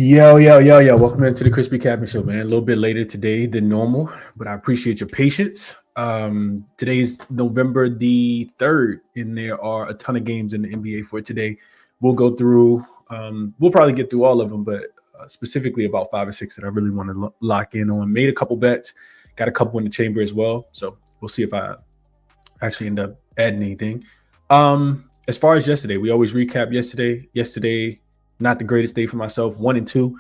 Yo. Welcome into the ChrisBeCappinn Show, man. A little bit later today than normal, but I appreciate your patience. Today's November the 3rd, and there are a ton of games in the NBA for today. We'll go through, we'll probably get through all of them, but specifically about 5 or 6 that I really want to lock in on. Made a couple bets, got a couple in the chamber as well. So we'll see if I actually end up adding anything. As far as yesterday, we always recap yesterday. Yesterday, not the greatest day for myself. 1 and 2.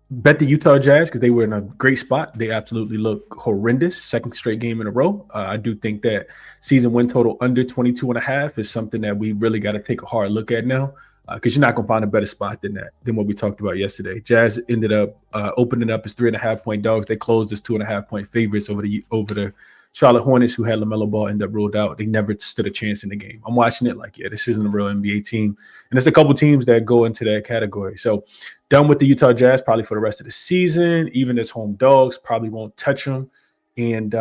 Bet the Utah Jazz because they were in a great spot. They absolutely look horrendous. Second straight game in a row. I do think that season win total under 22.5 is something that we really got to take a hard look at now because you're not going to find a better spot than what we talked about yesterday. Jazz ended up opening up as 3.5-point dogs. They closed as 2.5-point favorites over the Charlotte Hornets, who had LaMelo Ball, end up ruled out. They never stood a chance in the game. I'm watching it like, this isn't a real NBA team. And there's a couple teams that go into that category. So done with the Utah Jazz probably for the rest of the season. Even as home dogs, probably won't touch them. And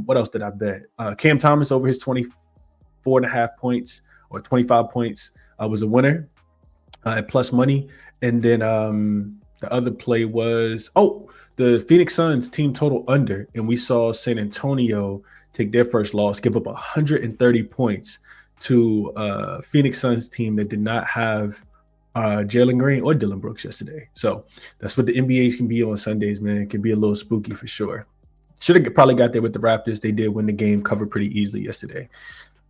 what else did I bet? Cam Thomas over his 24.5 points or 25 points was a winner at plus money. And then the other play was, the Phoenix Suns team total under, and we saw San Antonio take their first loss, give up 130 points to Phoenix Suns team that did not have Jalen Green or Dylan Brooks yesterday. So that's what the NBAs can be on Sundays, man. It can be a little spooky for sure. Should have probably got there with the Raptors. They did win the game, covered pretty easily yesterday.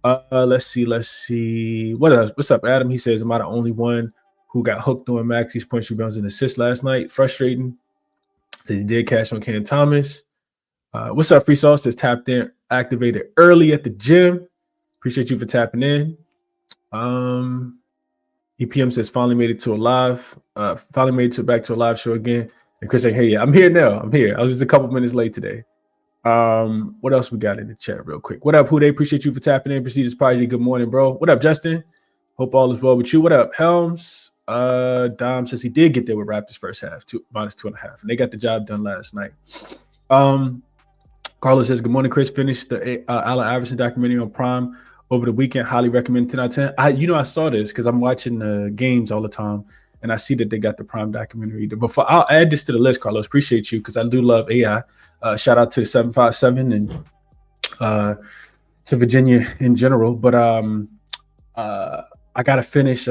Let's see. What else? What's up, Adam? He says, am I the only one who got hooked on Maxi's points, rebounds, and assists last night? Frustrating. So he did cash on Cam Thomas. What's up, Free Sauce? Says tapped in, activated early at the gym. Appreciate you for tapping in. EPM says finally made it to a live. Finally made it back to a live show again. And Chris saying, hey, I'm here now. I'm here. I was just a couple minutes late today. What else we got in the chat real quick? What up, Hude? Appreciate you for tapping in. Prestigious Prodigy. Good morning, bro. What up, Justin? Hope all is well with you. What up, Helms? Dom says he did get there with Raptors first half, -2.5, and they got the job done last night. Carlos says, good morning, Chris. Finished the Allen Iverson documentary on Prime over the weekend. Highly recommend. 10 out of 10. I saw this because I'm watching the games all the time, and I see that they got the Prime documentary. But I'll add this to the list, Carlos. Appreciate you because I do love AI. Shout out to the 757 and to Virginia in general. But I gotta finish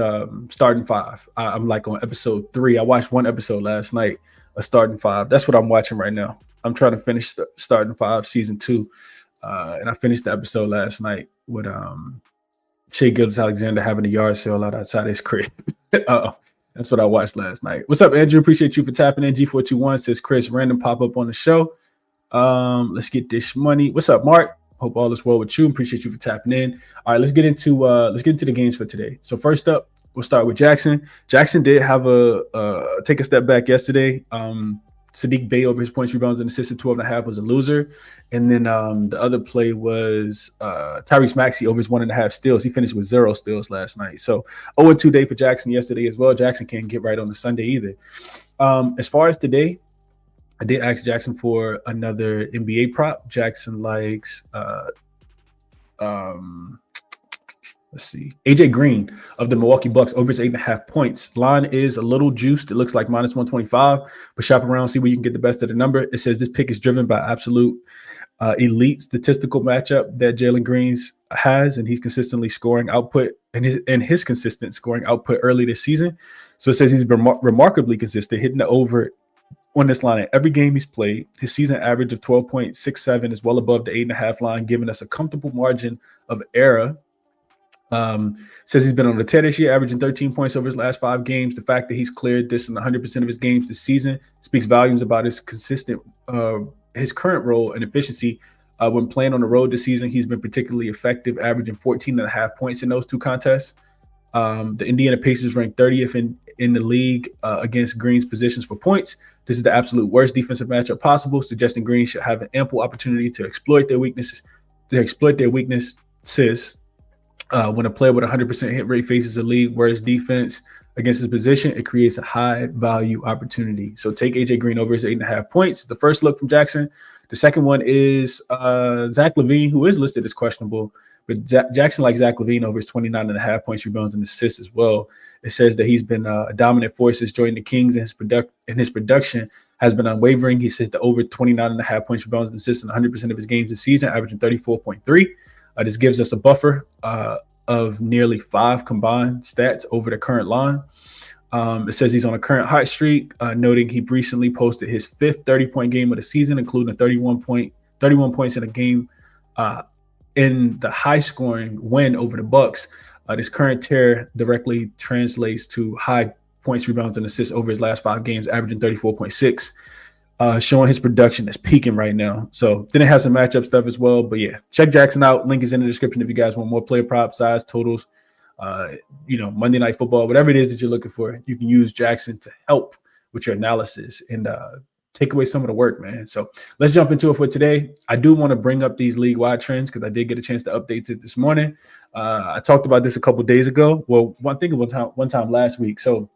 Starting Five. I'm like on episode 3. I watched one episode last night of Starting Five. That's what I'm watching right now. I'm trying to finish Starting Five season 2, and I finished the episode last night with Shea Gilgeous-Alexander having a yard sale outside his crib. That's what I watched last night. What's up, Andrew? Appreciate you for tapping in. G421 says Chris, random pop up on the show. Let's get this money. What's up, Mark? Hope all is well with you. Appreciate you for tapping in. All right, let's get into the games for today. So first up, we'll start with Jackson. Jackson did have take a step back yesterday. Sadiq Bey over his points, rebounds, and assists at 12.5 was a loser. And then the other play was Tyrese Maxey over his 1.5 steals. He finished with 0 steals last night. So 0-2 day for Jackson yesterday as well. Jackson can't get right on the Sunday either. As far as today, I did ask Jackson for another NBA prop. Jackson likes, let's see, AJ Green of the Milwaukee Bucks over his 8.5 points. Line is a little juiced. It looks like -125, but shop around, see where you can get the best of the number. It says this pick is driven by absolute elite statistical matchup that Jalen Green has, and he's consistently scoring output and his consistent scoring output early this season. So it says he's been remarkably consistent, hitting the over on this line at every game he's played. His season average of 12.67 is well above the 8.5 line, giving us a comfortable margin of error. Says he's been on the tear this year, averaging 13 points over his last 5 games. The fact that he's cleared this in 100% of his games this season speaks volumes about his his current role and efficiency. When playing on the road this season, he's been particularly effective, averaging 14.5 points in those 2 contests. The Indiana Pacers ranked 30th in the league against Green's positions for points. This is the absolute worst defensive matchup possible, suggesting Green should have an ample opportunity to exploit their weaknesses. When a player with 100% hit rate faces a league worst defense against his position, it creates a high value opportunity. So take AJ Green over his 8.5 points. The first look from Jackson. The second one is Zach LaVine, who is listed as questionable, But Jackson likes Zach LaVine over his 29.5 points, rebounds, and assists as well. It says that he's been a dominant force since joining the Kings, and his production has been unwavering. He set the over 29.5 points, rebounds, and assists in 100% of his games this season, averaging 34.3. This gives us a buffer of nearly 5 combined stats over the current line. It says he's on a current hot streak, noting he recently posted his 5th 30-point game of the season, including 31 points in a game in the high-scoring win over the Bucks. This current tear directly translates to high points, rebounds, and assists over his last 5 games, averaging 34.6, showing his production is peaking right now. So then it has some matchup stuff as well. But yeah, check Jackson out. Link is in the description if you guys want more player prop, size, totals, Monday Night Football, whatever it is that you're looking for. You can use Jackson to help with your analysis and take away some of the work, man. So let's jump into it for today. I do want to bring up these league-wide trends because I did get a chance to update it this morning. I talked about this a couple days ago. Well, one time last week. So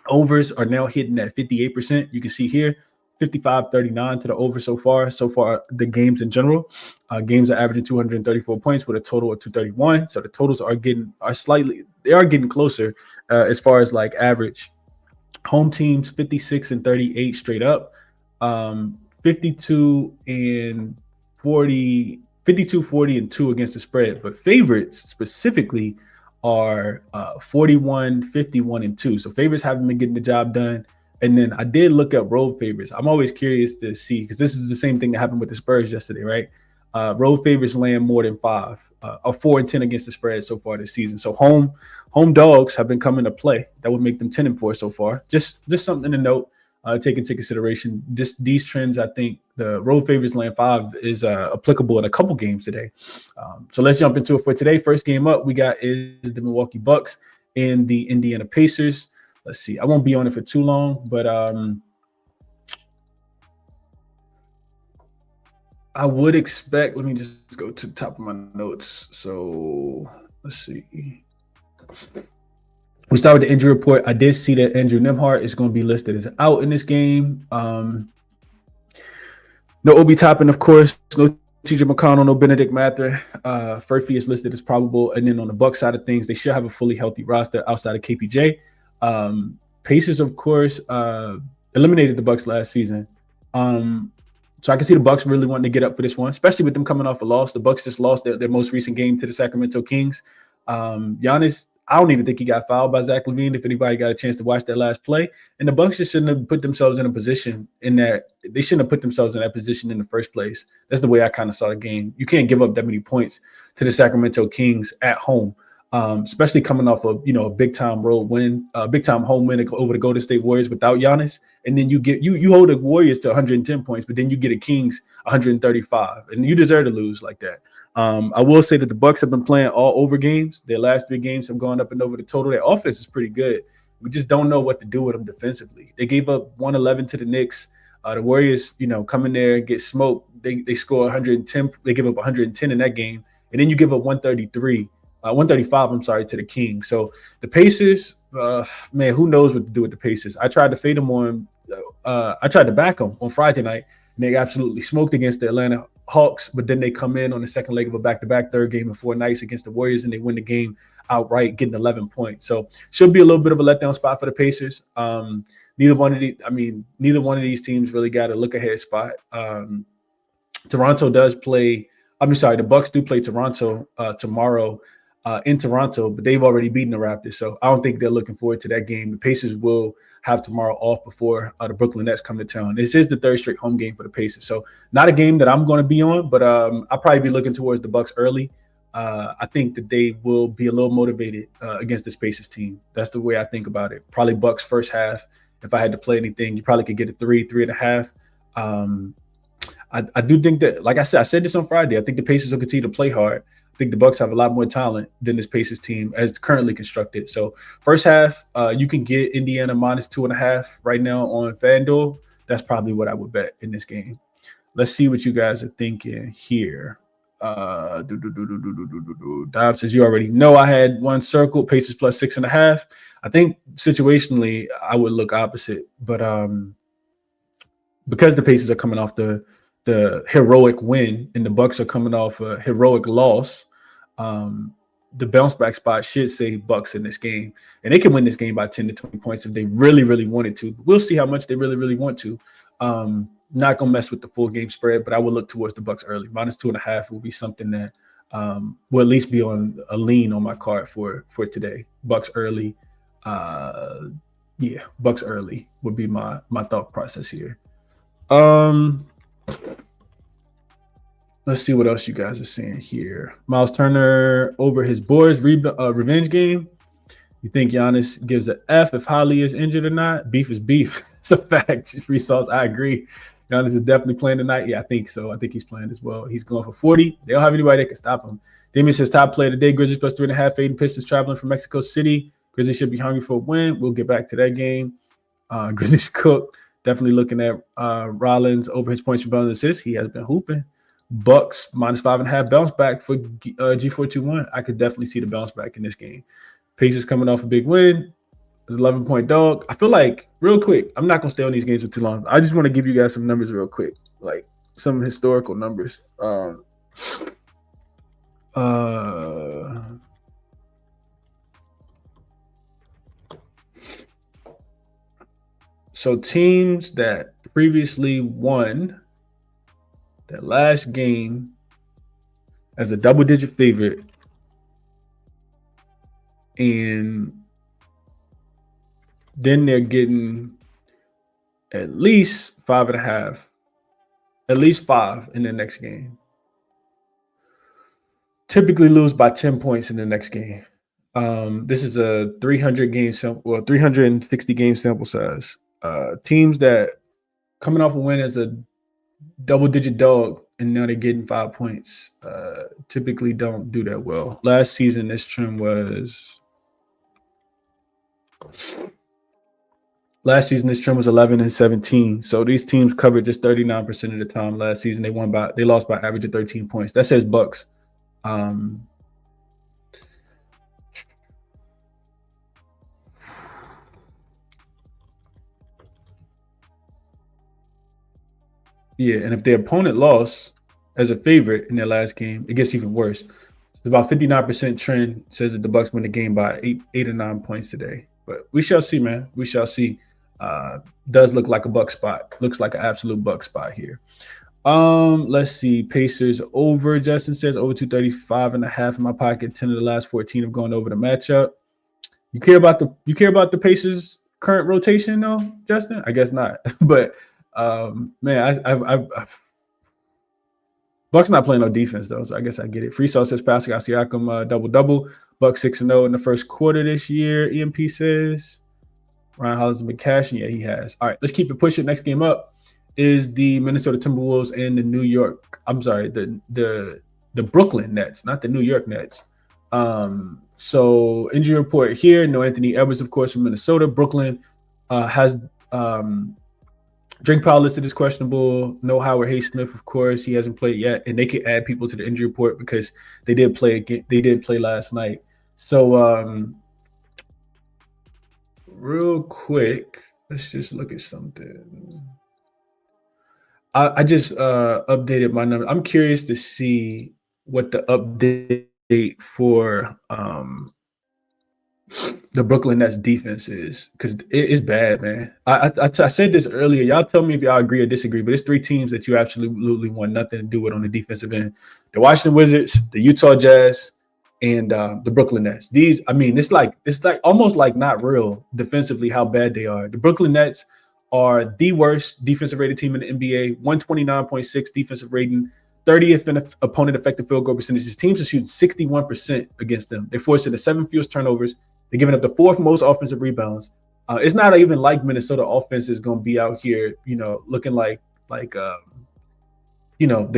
overs are now hitting at 58%. You can see here, 55-39 to the over so far. So far, the games in general, games are averaging 234 points with a total of 231. So the totals are getting closer as far as like average. Home teams 56-38 straight up. 52-40-2 against the spread, but favorites specifically are 41-51-2. So favorites haven't been getting the job done. And then I did look up road favorites. I'm always curious to see, because this is the same thing that happened with the Spurs yesterday, right? Road favorites land more than 5, or 4-10 against the spread so far this season. So home dogs have been coming to play. That would make them 10-4 so far. Just something to note. Take into consideration these trends. I think the road favorites land 5 is applicable in a couple games today. So let's jump into it for today. First game up we got is the Milwaukee Bucks and the Indiana Pacers. Let's see. I won't be on it for too long, but I would expect. Let me just go to the top of my notes. So let's see. We start with the injury report. I did see that Andrew Nembhard is going to be listed as out in this game. No Obi Toppin, of course. No TJ McConnell, no Benedict Mather. Furphy is listed as probable. And then on the Bucks side of things, they should have a fully healthy roster outside of KPJ. Pacers, of course, eliminated the Bucks last season. So I can see the Bucks really wanting to get up for this one, especially with them coming off a loss. The Bucks just lost their most recent game to the Sacramento Kings. Giannis, I don't even think he got fouled by Zach LaVine, if anybody got a chance to watch that last play. And the Bucks just shouldn't have put themselves in a position they shouldn't have put themselves in that position in the first place. That's the way I kind of saw the game. You can't give up that many points to the Sacramento Kings at home, especially coming off of a big time road win, big time home win over the Golden State Warriors without Giannis. And then you hold the Warriors to 110 points, but then you get a Kings 135, and you deserve to lose like that. I will say that the Bucks have been playing all over games. Their last 3 games have gone up and over the total. Their offense is pretty good. We just don't know what to do with them defensively. They gave up 111 to the Knicks. The Warriors, come in there and get smoked. They score 110. They give up 110 in that game, and then you give up 135. To the Kings. So the Pacers, man, who knows what to do with the Pacers? I tried to fade them on. I tried to back them on Friday night, and they absolutely smoked against the Atlanta Hawks, but then they come in on the second leg of a back-to-back, third game in 4 nights against the Warriors, and they win the game outright, getting 11 points. So should be a little bit of a letdown spot for the Pacers. Neither one of these teams really got a look-ahead spot. Toronto does play. The Bucks do play Toronto tomorrow in Toronto, but they've already beaten the Raptors, so I don't think they're looking forward to that game. The Pacers will have tomorrow off before the Brooklyn Nets come to town. This is the 3rd straight home game for the Pacers, so not a game that I'm going to be on, but I'll probably be looking towards the Bucks early. I think that they will be a little motivated against this Pacers team. That's the way I think about it. Probably Bucks first half. If I had to play anything, you probably could get a 3.5. I do think that, like I said this on Friday, I think the Pacers will continue to play hard. I think the Bucks have a lot more talent than this Pacers team as currently constructed. So first half, you can get Indiana -2.5 right now on FanDuel. That's probably what I would bet in this game. Let's see what you guys are thinking here. Dom says you already know I had one circle, Pacers +6.5. I think situationally I would look opposite, but because the Pacers are coming off the heroic win and the Bucks are coming off a heroic loss, The bounce back spot should say Bucks in this game, and they can win this game by 10 to 20 points if they really, really wanted to. We'll see how much they really, really want to. Not gonna mess with the full game spread, but I will look towards the Bucks early. -2.5 will be something that will at least be on a lean on my card for today. Bucks early. Bucks early would be my thought process here. Let's see what else you guys are saying here. Miles Turner over his boys revenge game. You think Giannis gives an F if Holly is injured or not? Beef is beef. It's a fact. Free sauce. I agree. Giannis is definitely playing tonight. Yeah, I think so. I think he's playing as well. He's going for 40. They don't have anybody that can stop him. Damian says top player today. Grizzlies plus 3.5. Aiden Pistons traveling from Mexico City. Grizzlies should be hungry for a win. We'll get back to that game. Grizzlies cook. Definitely looking at Rollins over his points, rebounds, and assists. He has been hooping. Bucks -5.5 bounce back for G421. I could definitely see the bounce back in this game. Pacers coming off a big win. It's 11-point dog. I feel like, real quick, I'm not going to stay on these games for too long. I just want to give you guys some numbers real quick, like some historical numbers. So teams that previously won that last game as a double-digit favorite, and then they're getting at least 5.5, at least 5 in the next game. Typically lose by 10 points in the next game. This is a 360 game sample size. Teams that coming off a win as a double-digit dog and now they're getting 5 points typically don't do that well. Last season, this trend was 11 and 17. So these teams covered just 39% of the time last season. They lost by average of 13 points. That says Bucks. Yeah, and if their opponent lost as a favorite in their last game, it gets even worse. About 59% trend says that the Bucks win the game by 8 or 9 points today. But we shall see, man. We shall see. Does look like a Buck spot. Looks like an absolute Buck spot here. Let's see. Pacers over. Justin says over 235.5 in my pocket. 10 of the last 14 have gone over the matchup. You care about the Pacers' current rotation, though, Justin? I guess not. But man, Bucks not playing no defense though, so I guess I get it. Free Sauce says Pascal Siakam double. Bucks 6-0 in the first quarter this year. EMP says Ryan Hollins been cashing. Yeah, he has. All right, let's keep it pushing. Next game up is the Minnesota Timberwolves and the Brooklyn Nets, not the New York Nets. So injury report here. No Anthony Edwards, of course, from Minnesota. Brooklyn has Drake Powell listed as questionable. No Howard Haysmith, of course, he hasn't played yet, and they can add people to the injury report because they did play again. They did play last night. So, real quick, let's just look at something. I just updated my number. I'm curious to see what the update for the Brooklyn Nets defense is, because it is bad, man. I said this earlier. Y'all tell me if y'all agree or disagree, but it's 3 teams that you absolutely want nothing to do with on the defensive end: the Washington Wizards, the Utah Jazz, and the Brooklyn Nets. These, I mean, it's like almost like not real defensively how bad they are. The Brooklyn Nets are the worst defensive rated team in the NBA, 129.6 defensive rating, 30th in opponent effective field goal percentages. Teams are shooting 61% against them. They're forcing the 7th fewest turnovers. They're giving up the 4th most offensive rebounds. It's not even like Minnesota offense is going to be out here, looking like the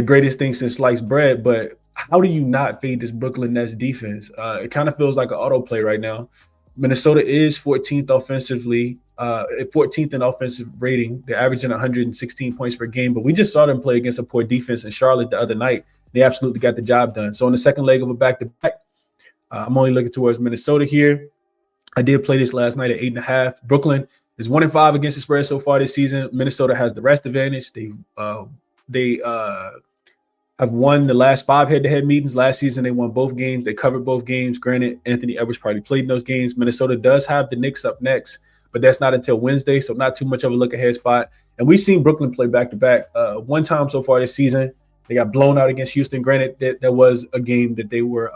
greatest thing since sliced bread. But how do you not fade this Brooklyn Nets defense? It kind of feels like an autoplay right now. Minnesota is 14th offensively, 14th in offensive rating. They're averaging 116 points per game. But we just saw them play against a poor defense in Charlotte the other night. They absolutely got the job done. So in the second leg of a back-to-back, I'm only looking towards Minnesota here. I did play this last night at 8.5. Brooklyn is 1-5 against the spread so far this season. Minnesota has the rest advantage. They have won the last 5 head-to-head meetings. Last season, they won both games. They covered both games. Granted, Anthony Edwards probably played in those games. Minnesota does have the Knicks up next, but that's not until Wednesday, so not too much of a look-ahead spot. And we've seen Brooklyn play back-to-back one time so far this season. They got blown out against Houston. Granted, that was a game that they were,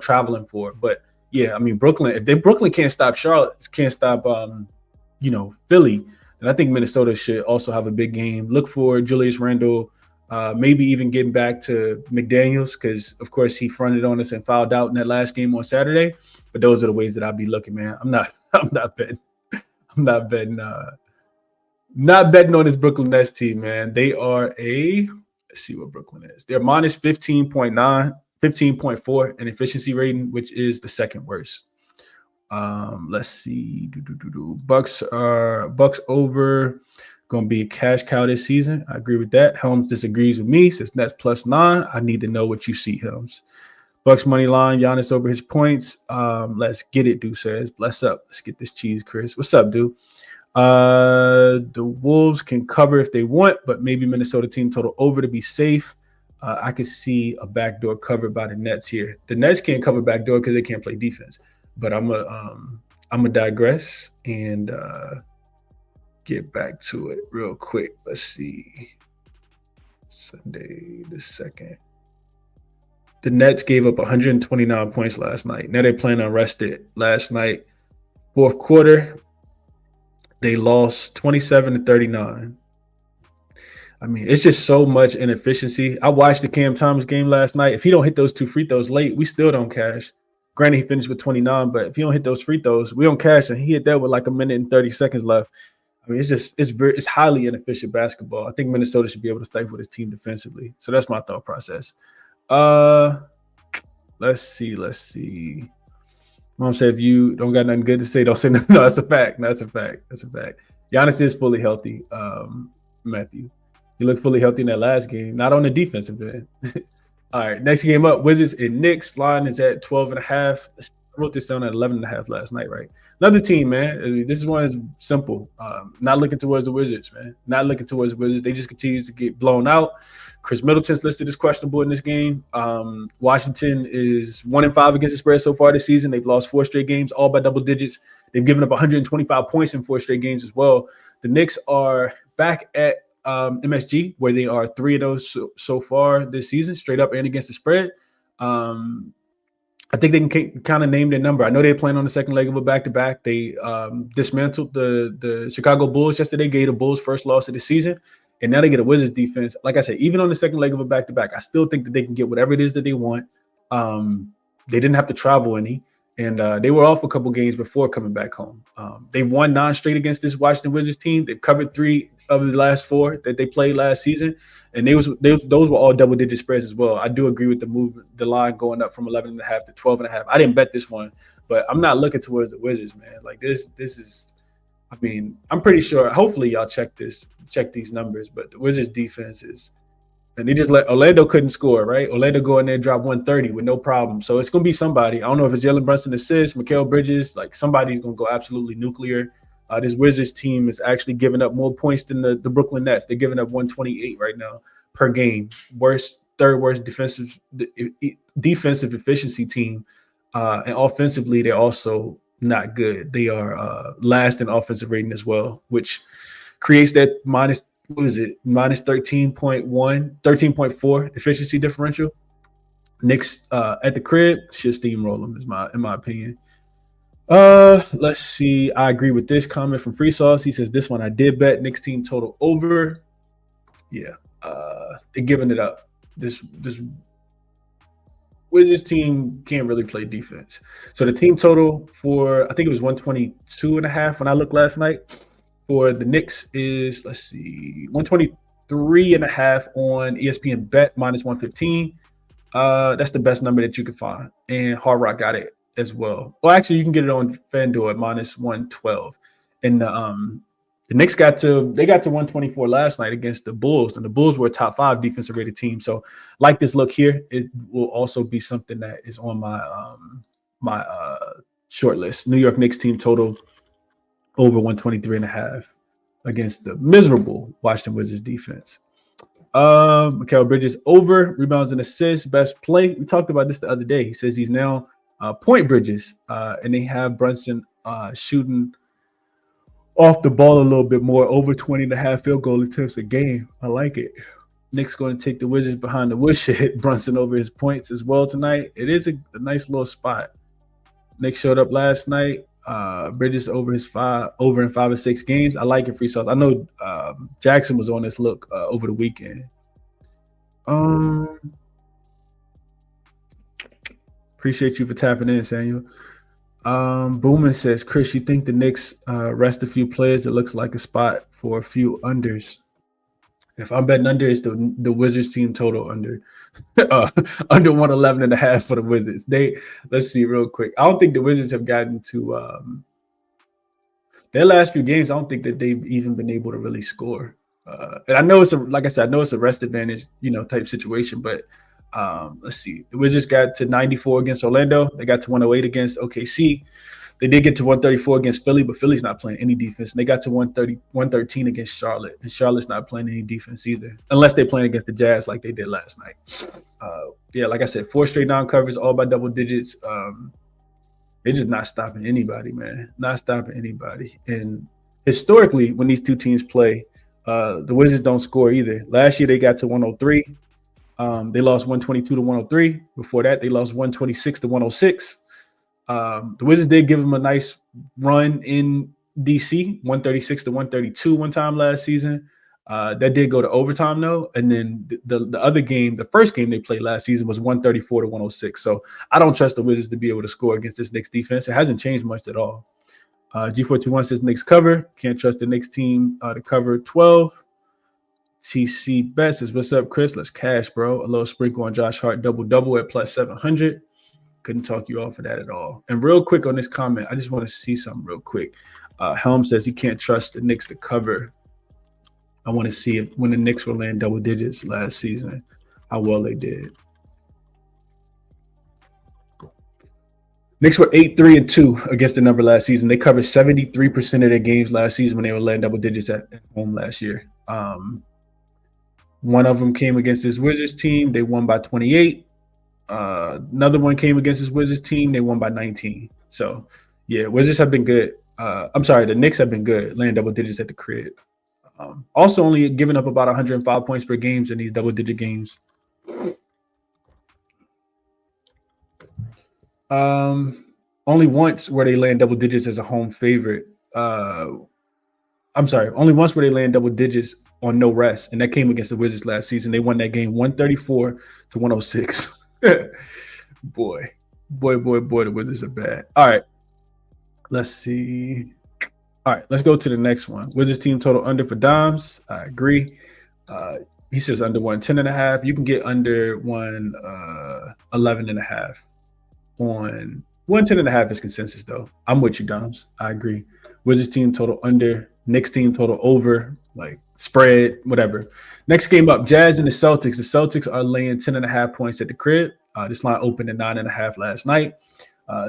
traveling for. But, yeah, I mean, Brooklyn can't stop Charlotte, can't stop, Philly, and I think Minnesota should also have a big game. Look for Julius Randle, maybe even getting back to McDaniels because, of course, he fronted on us and fouled out in that last game on Saturday. But those are the ways that I'll be looking, man. I'm not betting. I'm not betting. Not betting on this Brooklyn Nets team, man. They are let's see what Brooklyn is. They're minus 15.9, 15.4 in efficiency rating, which is the second worst. Let's see. Bucks over. Going to be a cash cow this season. I agree with that. Helms disagrees with me. Says Nets +9. I need to know what you see, Helms. Bucks money line. Giannis over his points. Let's get it, dude says. Bless up. Let's get this cheese, Chris. What's up, dude? The Wolves can cover if they want, but maybe Minnesota team total over to be safe. I could see a backdoor covered by the Nets here. The Nets can't cover backdoor because they can't play defense. But I'm a digress and get back to it real quick. Let's see. Sunday the 2nd. The Nets gave up 129 points last night. Now they plan on rested last night. Fourth quarter, they lost 27-39. I mean, it's just so much inefficiency. I watched the Cam Thomas game last night. If he don't hit those 2 free throws late, we still don't cash. Granted, he finished with 29, but if you don't hit those free throws, we don't cash. And he hit that with like 1 minute and 30 seconds left. I mean, it's highly inefficient basketball. I think Minnesota should be able to stifle this team defensively. So that's my thought process. Let's see. Mom said, if you don't got nothing good to say, don't say no. No, that's a fact. No, that's a fact. Giannis is fully healthy, Matthew. He looked fully healthy in that last game, not on the defensive end. All right, next game up, Wizards and Knicks. Line is at 12.5. I wrote this down at 11.5 last night, right? Another team, man. This one is simple. Not looking towards the Wizards, man. Not looking towards the Wizards. They just continue to get blown out. Chris Middleton's listed as questionable in this game. Washington is 1-5 against the spread so far this season. They've lost 4 straight games, all by double digits. They've given up 125 points in 4 straight games as well. The Knicks are back at MSG, where they are 3-0 so far this season, straight up and against the spread. I think they can kind of name their number. I know they're playing on the second leg of a back-to-back. They dismantled the Chicago Bulls yesterday, gave the Bulls first loss of the season, and now they get a Wizards defense. Like I said, even on the second leg of a back-to-back, I still think that they can get whatever it is that they want. They didn't have to travel any, and they were off a couple games before coming back home. They've won 9 straight against this Washington Wizards team. They've covered 3 of the last 4 that they played last season, and those were all double-digit spreads as well. I do agree with the line going up from 11.5 to 12.5. I didn't bet this one, but I'm not looking towards the Wizards, man. Like this is, I mean, I'm pretty sure. Hopefully, y'all check these numbers, but the Wizards defense is, and they just let Orlando couldn't score, right? Orlando go in there and drop 130 with no problem. So it's gonna be somebody. I don't know if it's Jalen Brunson assists, Mikal Bridges, like somebody's gonna go absolutely nuclear. This Wizards team is actually giving up more points than the Brooklyn Nets. They're giving up 128 right now per game. Third worst defensive efficiency team. And offensively, they're also not good. They are last in offensive rating as well, which creates that minus 13.4 efficiency differential. Knicks at the crib should steamroll them, in my opinion. Let's see. I agree with this comment from Free Sauce. He says this one I did bet Knicks team total over. Yeah, they're giving it up. This Wizards team can't really play defense. So the team total for, I think it was 122.5 when I looked last night. For the Knicks is, let's see, 123.5 on ESPN Bet minus 115. That's the best number that you can find, and Hard Rock got it as well. Well, actually, you can get it on FanDuel at minus 112. And the Knicks got to 124 last night against the Bulls, and the Bulls were a top 5 defensive rated team. So, like this look here, it will also be something that is on my short list. New York Knicks team total over 123.5 against the miserable Washington Wizards defense. Mikal Bridges over rebounds and assists, best play. We talked about this the other day. He says he's now point Bridges, and they have Brunson shooting off the ball a little bit more, over 20.5 field goal attempts a game. I like it. Knicks going to take the Wizards behind the woodshed. Brunson over his points as well tonight. It is a nice little spot. Knicks showed up last night. Bridges over in 5 or 6 games. I like it, free sauce. I know Jackson was on this look over the weekend. Appreciate you for tapping in, Samuel. Booman says, Chris, you think the Knicks rest a few players? It looks like a spot for a few unders. If I'm betting under, it's the Wizards team total under. Under 111.5 for the Wizards. Let's see real quick. I don't think the Wizards have gotten to their last few games. I don't think that they've even been able to really score. And I know like I said, I know it's a rest advantage, type situation, but let's see. The Wizards got to 94 against Orlando. They got to 108 against OKC. They did get to 134 against Philly, but Philly's not playing any defense. And they got to 113 against Charlotte, and Charlotte's not playing any defense either, unless they're playing against the Jazz like they did last night. Like I said, 4 straight non-covers, all by double digits. They're just not stopping anybody, man. Not stopping anybody. And historically, when these two teams play, the Wizards don't score either. Last year, they got to 103. They lost 122 to 103. Before that, they lost 126 to 106. The Wizards did give them a nice run in DC, 136 to 132 one time last season. That did go to overtime, though. And then the other game, the first game they played last season was 134 to 106. So I don't trust the Wizards to be able to score against this Knicks defense. It hasn't changed much at all. G421 says Knicks cover. Can't trust the Knicks team to cover 12. TC Bet says, what's up, Chris? Let's cash, bro. A little sprinkle on Josh Hart double-double at plus 700. Couldn't talk you off of that at all. And real quick on this comment, I just want to see something real quick. Helm says he can't trust the Knicks to cover. I want to see when the Knicks were laying double digits last season, how well they did. Knicks were 8-3-2 against the number last season. They covered 73% of their games last season when they were laying double digits at home last year. One of them came against this Wizards team. They won by 28. Another one came against this Wizards team. They won by 19. So, yeah, Wizards have been good. The Knicks have been good, laying double digits at the crib. Also only giving up about 105 points per game in these double-digit games. Only once were they laying double digits as a home favorite. Only once were they laying double digits on no rest, and that came against the Wizards last season. They won that game 134 to 106. Boy, the Wizards are bad. All right, let's see. All right, let's go to the next one. Wizards team total under for Doms. I agree. He says under 110.5. You can get under 111.5. On 110.5 is consensus, though. I'm with you, Doms. I agree. Wizards team total under. Knicks team total over. Like spread, whatever. Next game up, Jazz and the Celtics. The Celtics are laying 10.5 points at the crib. This line opened at 9.5 last night.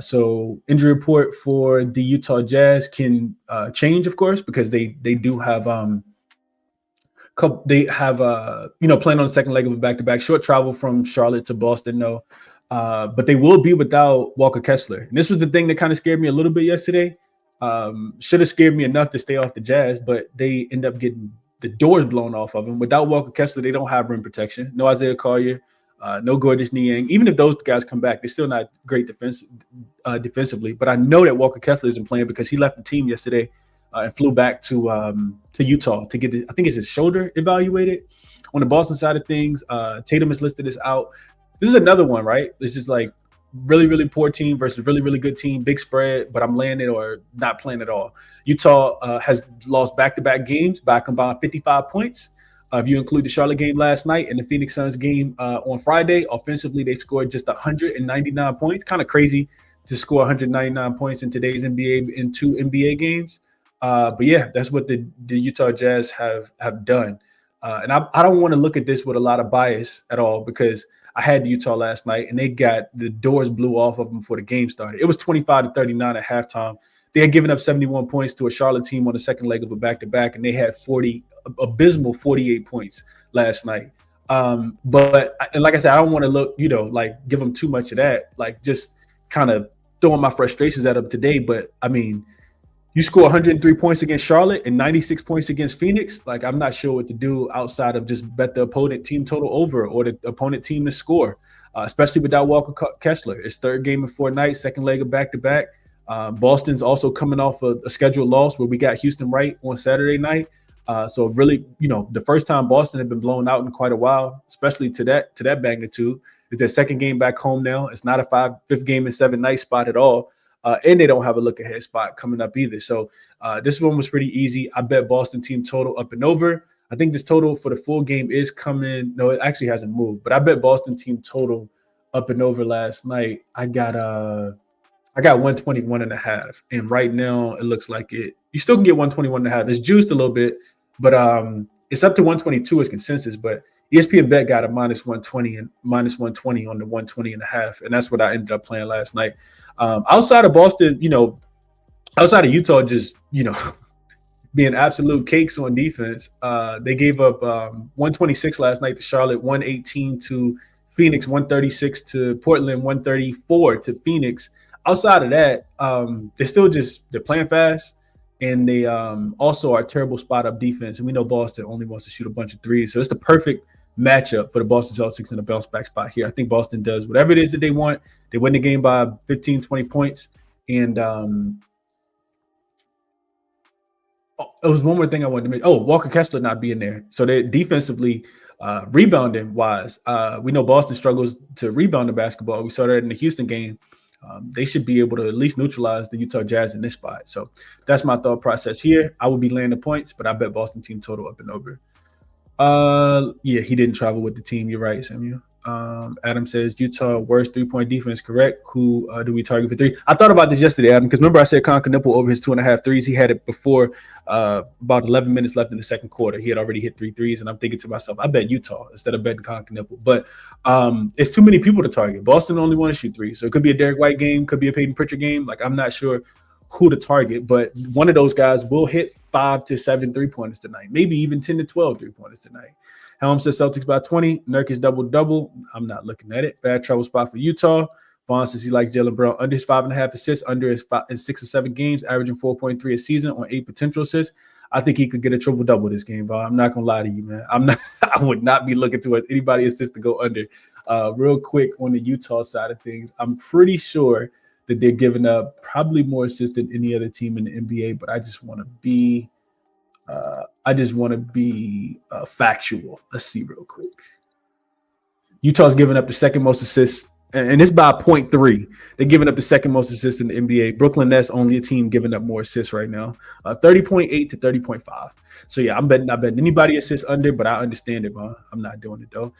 So injury report for the Utah Jazz can change, of course, because they do have playing on the second leg of a back-to-back. Short travel from Charlotte to Boston, no. But they will be without Walker Kessler. And this was the thing that kind of scared me a little bit yesterday. Should have scared me enough to stay off the Jazz, but they end up getting the doors blown off of them. Without Walker Kessler, they don't have rim protection. No Isaiah Collier. No Gorgeous Niang. Even if those guys come back, they're still not great defensively. But I know that Walker Kessler isn't playing because he left the team yesterday and flew back to Utah to get I think it's his shoulder evaluated. On the Boston side of things, Tatum is listed as out. This is another one, right? This is like really, really poor team versus really, really good team. Big spread, but I'm laying it or not playing at all. Utah has lost back-to-back games by a combined 55 points. If you include the Charlotte game last night and the Phoenix Suns game on Friday, offensively, they've scored just 199 points. Kind of crazy to score 199 points in today's NBA in 2 NBA games. But yeah, that's what the Utah Jazz have done. And I don't want to look at this with a lot of bias at all because I had Utah last night and they got the doors blew off of them before the game started. It was 25-39 at halftime. They had given up 71 points to a Charlotte team on the second leg of a back-to-back, and they had abysmal 48 points last night. But and like I said, I don't want to look, like give them too much of that, like just kind of throwing my frustrations at them today. But I mean, you score 103 points against Charlotte and 96 points against Phoenix. Like, I'm not sure what to do outside of just bet the opponent team total over or the opponent team to score, especially without Walker Kessler. It's third game in 4 nights, second leg of back-to-back. Boston's also coming off a scheduled loss where we got Houston right on Saturday night. So really, the first time Boston had been blown out in quite a while, especially to that magnitude. It's their second game back home now. It's not a fifth game in 7 night spot at all. And they don't have a look-ahead spot coming up either. So this one was pretty easy. I bet Boston team total up and over. I think this total for the full game is coming. No, it actually hasn't moved. But I bet Boston team total up and over last night. I got 121.5. And right now it looks like you still can get 121.5. It's juiced a little bit, but it's up to 122 as consensus. But ESPN bet got a minus 120 and minus 120 on the 120.5. And that's what I ended up playing last night. Outside of Boston, outside of Utah, just, being absolute cakes on defense, they gave up 126 last night to Charlotte, 118 to Phoenix, 136 to Portland, 134 to Phoenix. Outside of that, they're playing fast, and they also are a terrible spot up defense. And we know Boston only wants to shoot a bunch of threes. So it's the perfect matchup for the Boston Celtics in a bounce back spot here. I think Boston does whatever it is that they want. They win the game by 15, 20 points. And it was one more thing I wanted to mention. Oh, Walker Kessler not being there. So they're defensively, rebounding wise, we know Boston struggles to rebound the basketball. We saw that in the Houston game. They should be able to at least neutralize the Utah Jazz in this spot. So that's my thought process here. I would be laying the points, but I bet Boston team total up and over. Yeah, he didn't travel with the team. You're right, Samuel. Adam says Utah worst 3-point defense. Correct. Who do we target for 3? I thought about this yesterday, Adam, because remember I said Nipple over his 2.5 threes. He had it before about 11 minutes left in the second quarter. He had already hit 3 threes, and I'm thinking to myself, I bet Utah instead of betting Nipple. But it's too many people to target. Boston only want to shoot 3, so it could be a Derek White game, could be a Peyton Pritchard game. Like, I'm not sure who to target, but one of those guys will hit 5 to 7 3-pointers tonight, maybe even 10 to 12 3-pointers tonight. Helm says Celtics by 20. Nurkic double-double. I'm not looking at it. Bad trouble spot for Utah. Vaughn says he likes Jaylen Brown under his 5.5 assists, under his 6 or 7 games, averaging 4.3 a season on 8 potential assists. I think he could get a triple-double this game, Vaughn. I'm not going to lie to you, man. I would not be looking to anybody assist to go under. Real quick on the Utah side of things, I'm pretty sure that they're giving up probably more assists than any other team in the NBA, but I just want to be factual. Let's see real quick. Utah's giving up the second most assists, and it's by 0.3. They're giving up the second most assists in the NBA. Brooklyn Nets only a team giving up more assists right now, 30.8 to 30.5. So yeah, I'm betting anybody assists under, but I understand it, man. I'm not doing it though.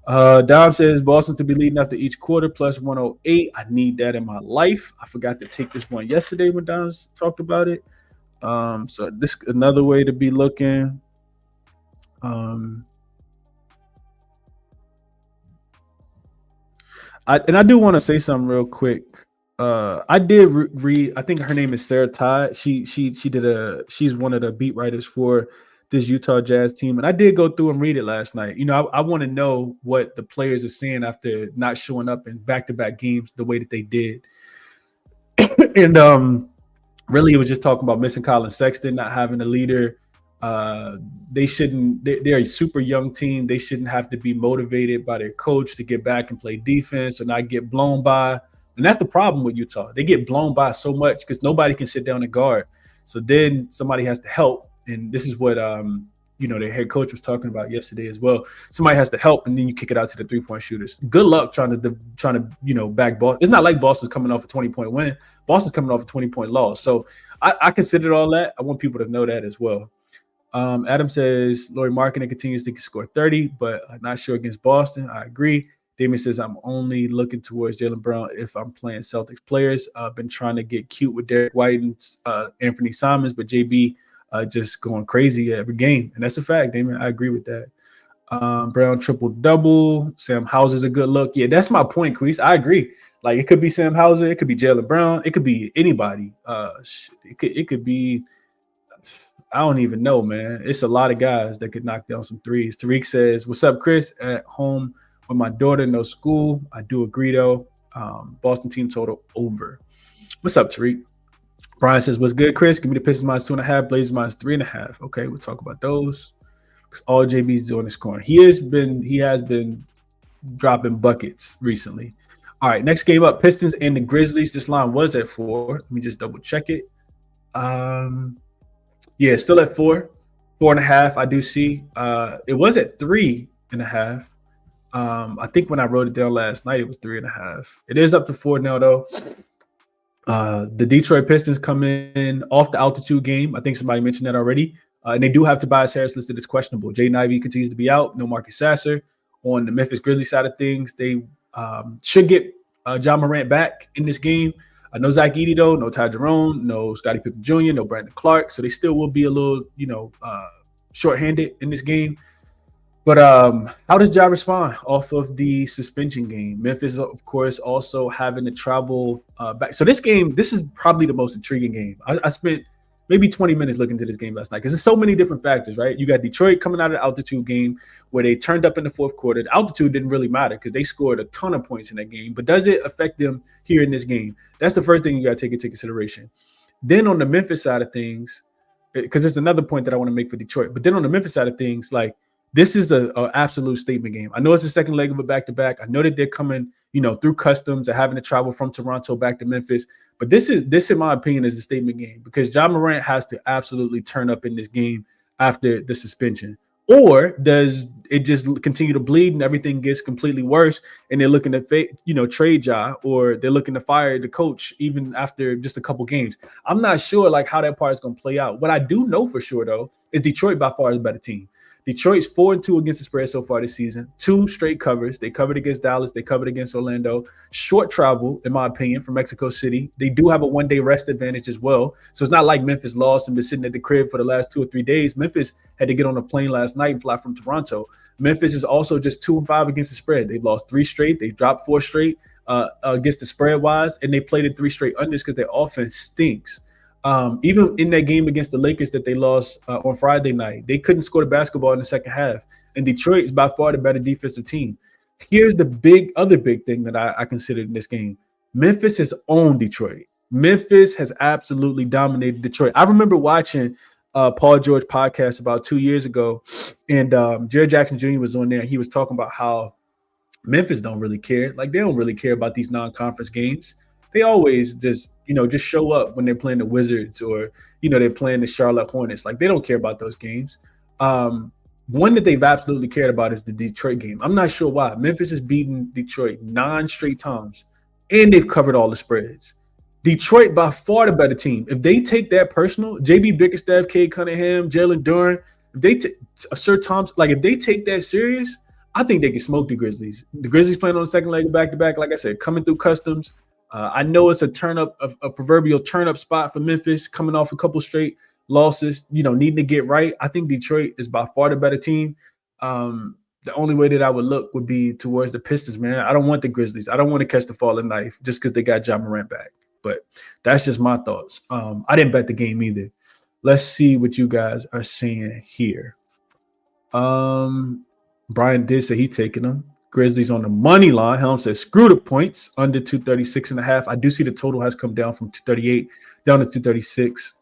Dom says Boston to be leading after each quarter plus 108. I need that in my life. I forgot to take this one yesterday when Dom talked about it. So this another way to be looking. I do want to say something real quick. I did read. I think her name is Sarah Todd. She's one of the beat writers for this Utah Jazz team, and I did go through and read it last night. I want to know what the players are saying after not showing up in back-to-back games the way that they did, and really, it was just talking about missing Colin Sexton, not having a leader. They're a super young team. They shouldn't have to be motivated by their coach to get back and play defense or not get blown by. And that's the problem with Utah. They get blown by so much because nobody can sit down and guard. So then somebody has to help. And this is what their head coach was talking about yesterday as well. Somebody has to help, and then you kick it out to the 3-point shooters. Good luck trying to back Boston. It's not like Boston's coming off a 20-point win. Boston's coming off a 20-point loss. So I considered all that. I want people to know that as well. Adam says Lauri Markkanen continues to score 30, but I'm not sure against Boston. I agree. Damien says I'm only looking towards Jaylen Brown if I'm playing Celtics players. I've been trying to get cute with Derek White and Anthony Simons, but JB just going crazy every game. And that's a fact, Damien. I agree with that. Brown triple-double. Sam Hauser's a good look. Yeah, that's my point, Queese. I agree. Like, it could be Sam Hauser. It could be Jaylen Brown. It could be anybody. It could be – I don't even know, man. It's a lot of guys that could knock down some threes. Tariq says, "What's up, Chris? At home with my daughter, no school. I do agree though. Boston team total over. What's up, Tariq?" Brian says, "What's good, Chris? Give me the Pistons -2.5, Blazers -3.5. Okay, we'll talk about those. Because all JB's doing is scoring. He has been dropping buckets recently. All right, next game up, Pistons and the Grizzlies. This line was at 4. Let me just double check it. Yeah, still at 4.5. I do see. It was at 3.5. I think when I wrote it down last night, it was 3.5. It is up to 4 now, though. The Detroit Pistons come in off the altitude game. I think somebody mentioned that already. And they do have Tobias Harris listed as questionable. Jaden Ivey continues to be out. No Marcus Sasser. On the Memphis Grizzlies side of things, they should get Ja Morant back in this game. No Zach Edey, though. No Ty Jerome. No Scottie Pippen Jr. No Brandon Clark. So they still will be a little, shorthanded in this game. But how does Ja respond off of the suspension game? Memphis, of course, also having to travel back. So this is probably the most intriguing game. I spent maybe 20 minutes looking into this game last night because there's so many different factors, right? You got Detroit coming out of the altitude game where they turned up in the fourth quarter. The altitude didn't really matter because they scored a ton of points in that game. But does it affect them here in this game? That's the first thing you got to take into consideration. Then on the Memphis side of things, because there's another point that I want to make for Detroit. But then on the Memphis side of things, like, this is an absolute statement game. I know it's the second leg of a back-to-back. I know that they're coming, through customs and having to travel from Toronto back to Memphis. But this, in my opinion, is a statement game because Ja Morant has to absolutely turn up in this game after the suspension. Or does it just continue to bleed and everything gets completely worse and they're looking to, trade Ja, or they're looking to fire the coach even after just a couple games? I'm not sure, like, how that part is going to play out. What I do know for sure, though, is Detroit by far is a better team. Detroit's 4-2 against the spread so far this season. 2 straight covers. They covered against Dallas. They covered against Orlando. Short travel, in my opinion, from Mexico City. They do have a one-day rest advantage as well. So it's not like Memphis lost and been sitting at the crib for the last 2 or 3 days. Memphis had to get on a plane last night and fly from Toronto. Memphis is also just 2-5 against the spread. They've lost 3 straight. They dropped 4 straight against the spread-wise, and they played in 3 straight unders because their offense stinks. Even in that game against the Lakers that they lost on Friday night, they couldn't score the basketball in the second half. And Detroit is by far the better defensive team. Here's the other big thing that I considered in this game. Memphis has owned Detroit. Memphis has absolutely dominated Detroit. I remember watching Paul George podcast about 2 years ago, and Jared Jackson Jr. was on there. And he was talking about how Memphis don't really care. Like, they don't really care about these non-conference games. They always just show up when they're playing the Wizards or, they're playing the Charlotte Hornets. Like, they don't care about those games. One that they've absolutely cared about is the Detroit game. I'm not sure why. Memphis has beaten Detroit 9 straight times, and they've covered all the spreads. Detroit, by far the better team. If they take that personal, JB Bickerstaff, Cade Cunningham, Jalen Duren, if they Sir Thompson, like, if they take that serious, I think they can smoke the Grizzlies. The Grizzlies playing on the second leg of back-to-back, like I said, coming through customs. I know it's a proverbial turn-up spot for Memphis, coming off a couple straight losses, needing to get right. I think Detroit is by far the better team. The only way that I would look would be towards the Pistons, man. I don't want the Grizzlies. I don't want to catch the falling knife just because they got Ja Morant back. But that's just my thoughts. I didn't bet the game either. Let's see what you guys are saying here. Brian did say he's taking them. Grizzlies on the money line. Helm says, screw the points, under 236.5. I do see the total has come down from 238 down to 236.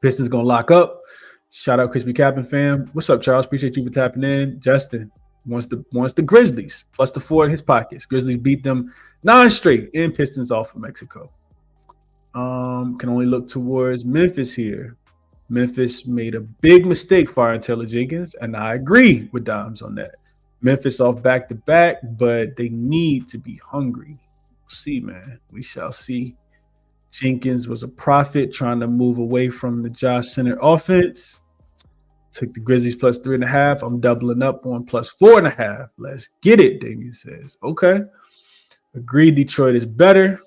Pistons going to lock up. Shout out ChrisBeCappinn fam. What's up, Charles? Appreciate you for tapping in. Justin wants the Grizzlies plus the 4 in his pockets. Grizzlies beat them 9 straight and Pistons off of Mexico. Can only look towards Memphis here. Memphis made a big mistake firing Taylor Jenkins, and I agree with Dimes on that. Memphis off back-to-back, but they need to be hungry. We'll see, man. We shall see. Jenkins was a prophet trying to move away from the Josh Center offense. Took the Grizzlies plus 3.5. I'm doubling up on plus 4.5. Let's get it, Damien says. Okay. Agreed, Detroit is better.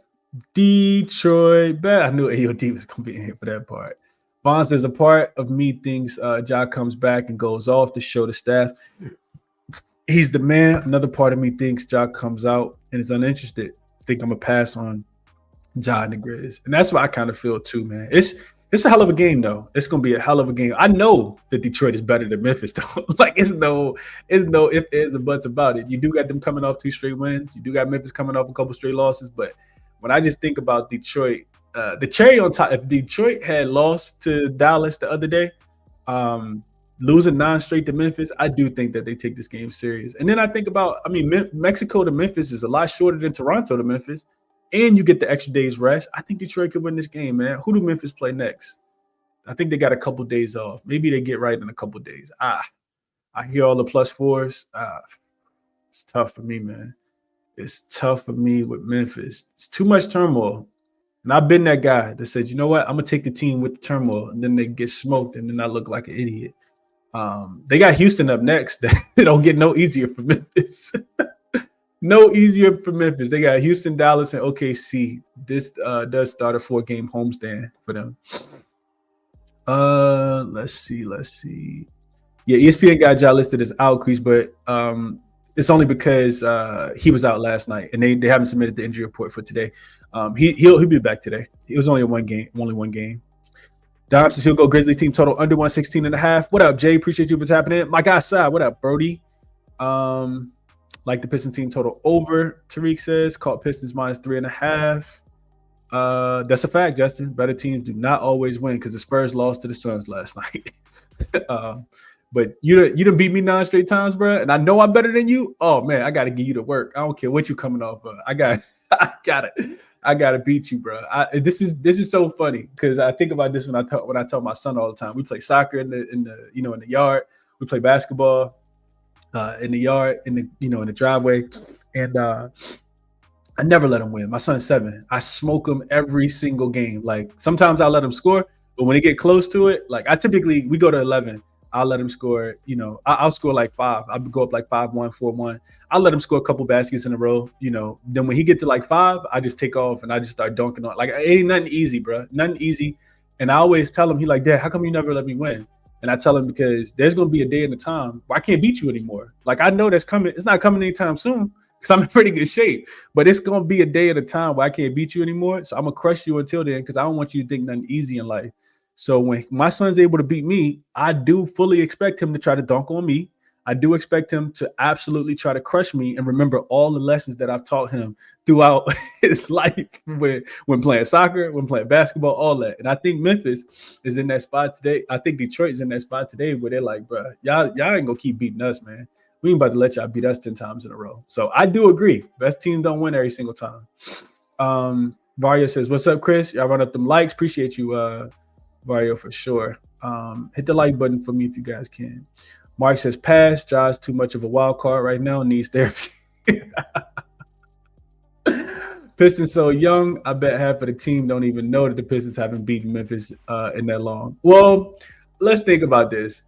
Detroit better. I knew AOD was going to be in here for that part. Vaughn says, a part of me thinks Ja comes back and goes off to show the staff he's the man. Another part of me thinks Ja comes out and is uninterested. I think I'm going to pass on Ja and the Grizz. And that's what I kind of feel too, man. It's It's a hell of a game, though. It's gonna be a hell of a game. I know that Detroit is better than Memphis, though. Like it's no if ands, or buts about it. You do got them coming off 2 straight wins. You do got Memphis coming off a couple straight losses. But when I just think about Detroit, the cherry on top, if Detroit had lost to Dallas the other day, losing 9 straight to Memphis, I do think that they take this game serious. And then I think about, Mexico to Memphis is a lot shorter than Toronto to Memphis. And you get the extra day's rest. I think Detroit could win this game, man. Who do Memphis play next? I think they got a couple days off. Maybe they get right in a couple days. I hear all the +4s. It's tough for me, man. It's tough for me with Memphis. It's too much turmoil. And I've been that guy that said, you know what? I'm going to take the team with the turmoil. And then they get smoked, and then I look like an idiot. They got Houston up next. They don't get no easier for Memphis. No easier for Memphis. They got Houston, Dallas, and OKC. This does start a 4-game homestand for them. Let's see. Yeah, ESPN got Ja listed as out, Chris, but it's only because he was out last night, and they haven't submitted the injury report for today. He'll be back today. It was only one game. Dom says he'll go Grizzlies team total under 116.5. What up, Jay? Appreciate you for tapping in. My guy, Sai. What up, Brody? Like the Pistons team total over, Tariq says. Caught Pistons -3.5. That's a fact, Justin. Better teams do not always win because the Spurs lost to the Suns last night. But you done beat me 9 straight times, bro. And I know I'm better than you. Oh man, I got to give you the work. I don't care what you coming off of. I got to beat you, bro. This is so funny because I think about this when I tell my son all the time. We play soccer in the yard. We play basketball. In the yard, in the driveway, and I never let him win. My son's 7. I smoke him every single game. Like sometimes I let him score, but when they get close to it, like we go to 11. I'll let him score. I'll score like 5. I'll go up like 5-1, 4-1. I'll let him score a couple baskets in a row. Then when he get to like 5, I just take off and I just start dunking on. Like it ain't nothing easy, bro. Nothing easy. And I always tell him, he like, Dad, how come you never let me win? And I tell him because there's going to be a day and a time where I can't beat you anymore. Like I know that's coming. It's not coming anytime soon because I'm in pretty good shape. But it's going to be a day at a time where I can't beat you anymore. So I'm going to crush you until then because I don't want you to think nothing easy in life. So when my son's able to beat me, I do fully expect him to try to dunk on me. I do expect him to absolutely try to crush me and remember all the lessons that I've taught him throughout his life when playing soccer, when playing basketball, all that. And I think Memphis is in that spot today. I think Detroit is in that spot today where they're like, bro, y'all ain't gonna keep beating us, man. We ain't about to let y'all beat us 10 times in a row. So I do agree. Best team don't win every single time. Vario says, what's up, Chris? Y'all run up them likes. Appreciate you, Vario, for sure. Hit the like button for me if you guys can. Mark says, pass. Ja's too much of a wild card right now. Needs therapy. Pistons so young. I bet half of the team don't even know that the Pistons haven't beaten Memphis in that long. Well, let's think about this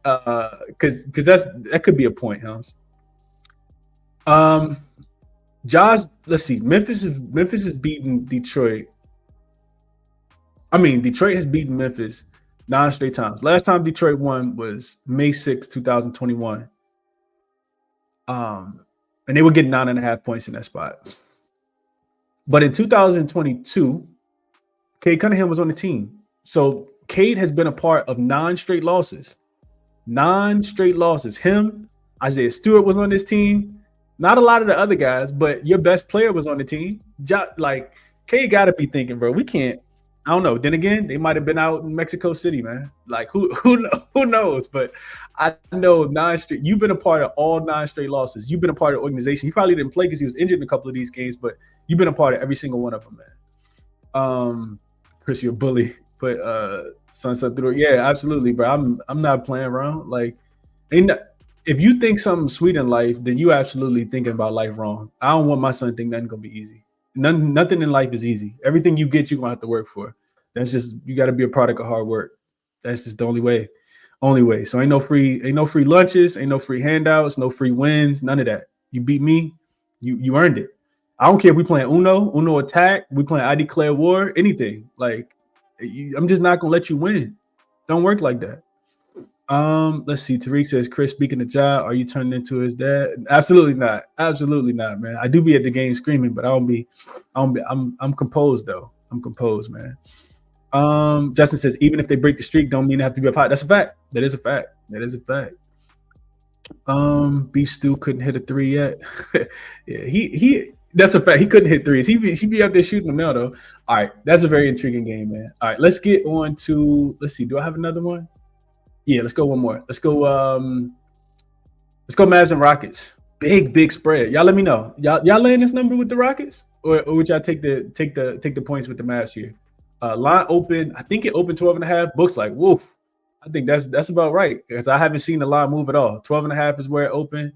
because that could be a point, Helms. Ja's. Let's see. Memphis has beaten Detroit. Detroit has beaten Memphis 9 straight times. Last time Detroit won was May 6, 2021. And they were getting 9.5 points in that spot. But in 2022, Cade Cunningham was on the team. So Cade has been a part of 9 straight losses. 9 straight losses. Him, Isaiah Stewart was on this team. Not a lot of the other guys, but your best player was on the team. Cade got to be thinking, bro, we can't. I don't know. Then again, they might have been out in Mexico City, man. Like who knows? But I know 9 straight. You've been a part of all 9 straight losses. You've been a part of the organization. He probably didn't play because he was injured in a couple of these games, but you've been a part of every single one of them, man. Chris, you're a bully, but sunset through it. Yeah, absolutely, bro. I'm not playing around. Like, if you think something sweet in life, then you absolutely thinking about life wrong. I don't want my son to think nothing gonna be easy. Nothing in life is easy. Everything you get, you're gonna have to work for. That's just, you got to be a product of hard work. That's just the only way. So ain't no free lunches, ain't no free handouts, no free wins, none of that. You beat me, you earned it. I don't care if we playing Uno attack, we playing I declare war, anything. Like I'm just not gonna let you win. Don't work like that. Let's see. Tariq says, Chris, speaking of Ja, are you turning into his dad? Absolutely not. Absolutely not, man. I do be at the game screaming, but I'm composed though. I'm composed, man. Justin says, even if they break the streak, don't mean they have to be up high. That's a fact. That is a fact. Beef Stew couldn't hit a three yet. Yeah, he that's a fact. He couldn't hit threes. He be out there shooting them now though. All right, that's a very intriguing game, man. All right, let's get on to, let's see. Do I have another one? Yeah, let's go one more. Let's go Mavs and Rockets. Big spread. Y'all let me know. Y'all laying this number with the Rockets? Or would y'all take the points with the Mavs here? Line open, I think it opened 12.5. Books like, woof. I think that's about right because I haven't seen the line move at all. 12.5 is where it opened.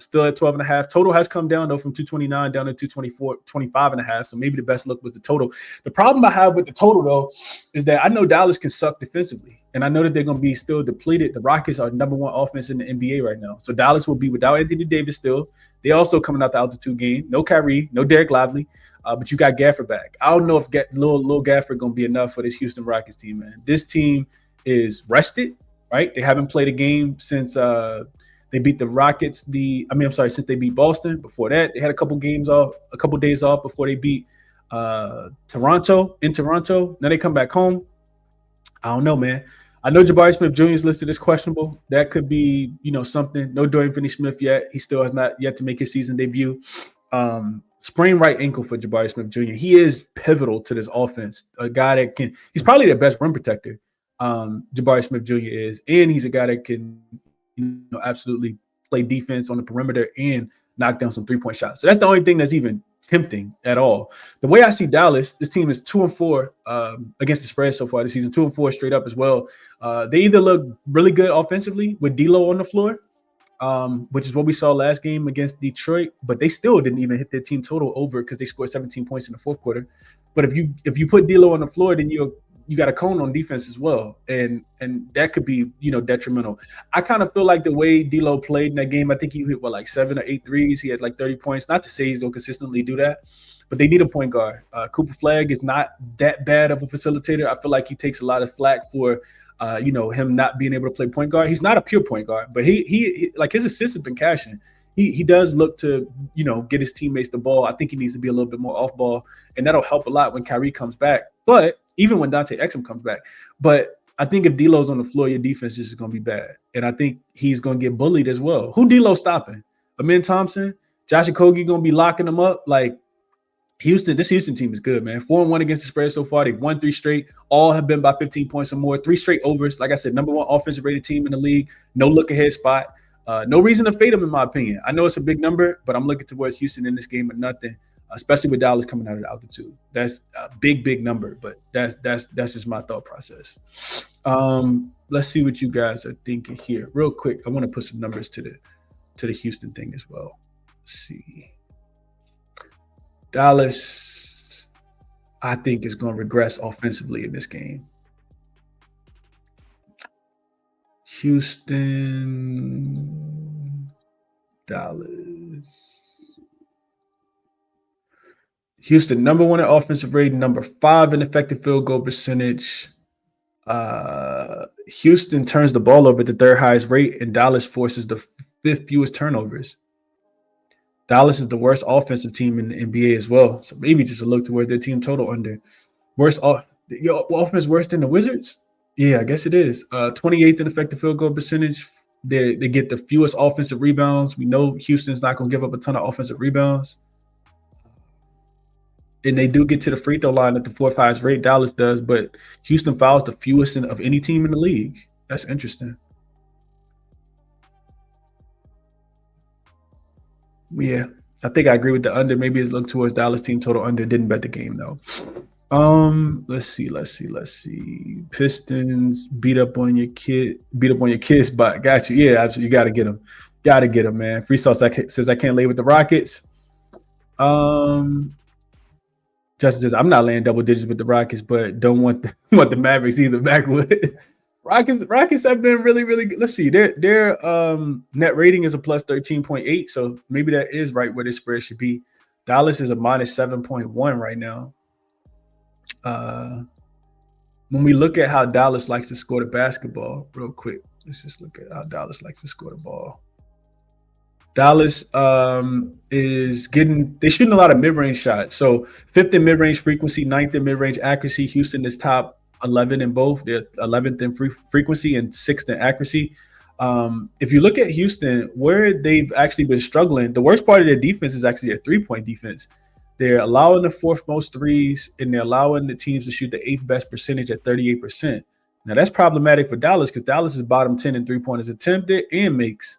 Still at 12.5. Total has come down though from 229 down to 224, 25.5. So maybe the best look was the total. The problem I have with the total though is that I know Dallas can suck defensively, and I know that they're going to be still depleted. The Rockets are number one offense in the NBA right now, so Dallas will be without Anthony Davis still. They also coming out the altitude game. No Kyrie, no Derek Lively, but you got Gafford back. I don't know if little Gafford going to be enough for this Houston Rockets team, man. This team is rested, right? They haven't played a game since they beat the Rockets. Since they beat Boston. Before that, they had a couple days off before they beat Toronto. Now they come back home. I don't know, man. I know Jabari Smith Jr. is listed as questionable. That could be, something. No Dorian Finney-Smith yet. He still has not yet to make his season debut. Sprained right ankle for Jabari Smith Jr. He is pivotal to this offense. A guy that he's probably their best rim protector. Jabari Smith Jr. is, and he's a guy that can absolutely play defense on the perimeter and knock down some three-point shots. So that's the only thing that's even tempting at all. The way I see Dallas, this team is 2-4 against the spread so far this season, 2-4 straight up as well. They either look really good offensively with D'Lo on the floor, which is what we saw last game against Detroit, but they still didn't even hit their team total over because they scored 17 points in the fourth quarter. But if you put D'Lo on the floor, then you got a cone on defense as well, and that could be detrimental. I kind of feel like the way D'Lo played in that game, I think he hit like 7 or 8 threes. He had like 30 points. Not to say he's going to consistently do that, but they need a point guard. Cooper Flagg is not that bad of a facilitator. I feel like he takes a lot of flack for him not being able to play point guard. He's not a pure point guard, but he like his assists have been cashing. He does look to get his teammates the ball. I think he needs to be a little bit more off ball, and that'll help a lot when Kyrie comes back. But even when Dante Exum comes back. But I think if D'Lo's on the floor, your defense is going to be bad. And I think he's going to get bullied as well. Who D'Lo stopping? Amin Thompson? Josh Okogie going to be locking them up? Like, this Houston team is good, man. 4-1 against the spread so far. They've won 3 straight. All have been by 15 points or more. 3 straight overs. Like I said, number 1 offensive rated team in the league. No look-ahead spot. No reason to fade them, in my opinion. I know it's a big number, but I'm looking towards Houston in this game at nothing. Especially with Dallas coming out of the altitude. That's a big number, but that's just my thought process. Let's see what you guys are thinking here. Real quick, I want to put some numbers to the Houston thing as well. Let's see. Dallas, I think, is going to regress offensively in this game. Houston, Dallas. Houston, number 1 in offensive rating, number 5 in effective field goal percentage. Houston turns the ball over at the 3rd highest rate, and Dallas forces the 5th fewest turnovers. Dallas is the worst offensive team in the NBA as well. So maybe just a look towards their team total under. Your offense worse than the Wizards? Yeah, I guess it is. 28th in effective field goal percentage. They get the fewest offensive rebounds. We know Houston's not going to give up a ton of offensive rebounds. And they do get to the free throw line at the 4th highest rate. Dallas does, but Houston fouls the fewest of any team in the league. That's interesting. Yeah, I think I agree with the under. Maybe it's look towards Dallas team total under. Didn't bet the game though. Let's see. Pistons beat up on your kids, but got you. Yeah, absolutely. You gotta get them, man. Freestyle says I can't lay with the Rockets. Justin says, I'm not laying double digits with the Rockets, but don't want the Mavericks either. Backwood. Rockets have been really, really good. Let's see. Their net rating is a plus 13.8, so maybe that is right where their spread should be. Dallas is a minus 7.1 right now. When we look at how Dallas likes to score the basketball, real quick, let's just look at how Dallas likes to score the ball. Dallas is shooting a lot of mid-range shots. So 5th in mid-range frequency, 9th in mid-range accuracy. Houston is top 11 in both. They're 11th in frequency and 6th in accuracy. If you look at Houston, where they've actually been struggling, the worst part of their defense is actually their three-point defense. They're allowing the fourth most threes, and they're allowing the teams to shoot the eighth best percentage at 38%. Now, that's problematic for Dallas because Dallas is bottom 10 in three-pointers attempted and makes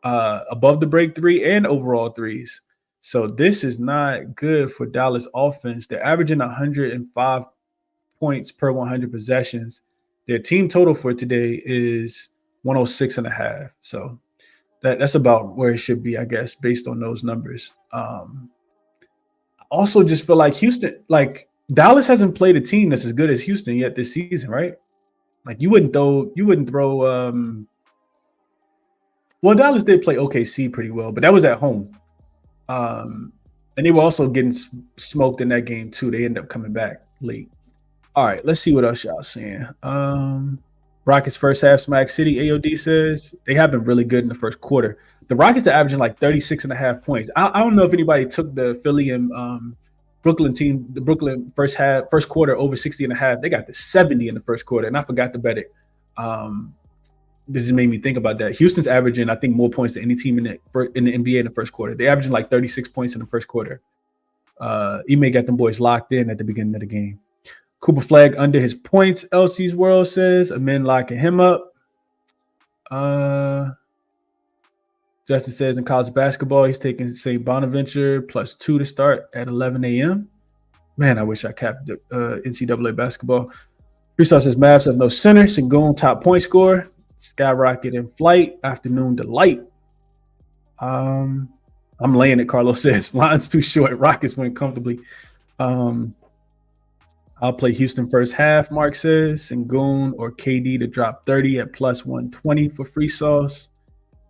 above the break three and overall threes. So this is not good for Dallas offense. They're averaging 105 points per 100 possessions. Their team total for today is 106.5. So that's about where it should be, I guess, based on those numbers. Also just feel like Houston, like Dallas hasn't played a team that's as good as Houston yet this season, right? Like you wouldn't throw well, Dallas did play OKC pretty well, but that was at home. And they were also getting smoked in that game too. They ended up coming back late. All right, let's see what else y'all saying. Rockets first half smack city. AOD says they have been really good in the first quarter. The Rockets are averaging like 36.5 points. I don't know if anybody took the Philly and Brooklyn team, the Brooklyn first quarter over 60.5. They got to 70 in the first quarter, and I forgot to bet it. This just made me think about that. Houston's averaging, I think, more points than any team in the NBA in the first quarter. They're averaging like 36 points in the first quarter. Ime got them boys locked in at the beginning of the game. Cooper Flag under his points, LC's World says. Amen locking him up. Justin says in college basketball, he's taking St. Bonaventure +2 to start at 11 a.m. Man, I wish I capped the NCAA basketball. Freestyle says Mavs have no center. Sengun top point scorer. Skyrocket in flight. Afternoon delight. I'm laying it, Carlos says. Line's too short. Rockets win comfortably. I'll play Houston first half, Mark says. Sengun or KD to drop 30 at +120 for free sauce.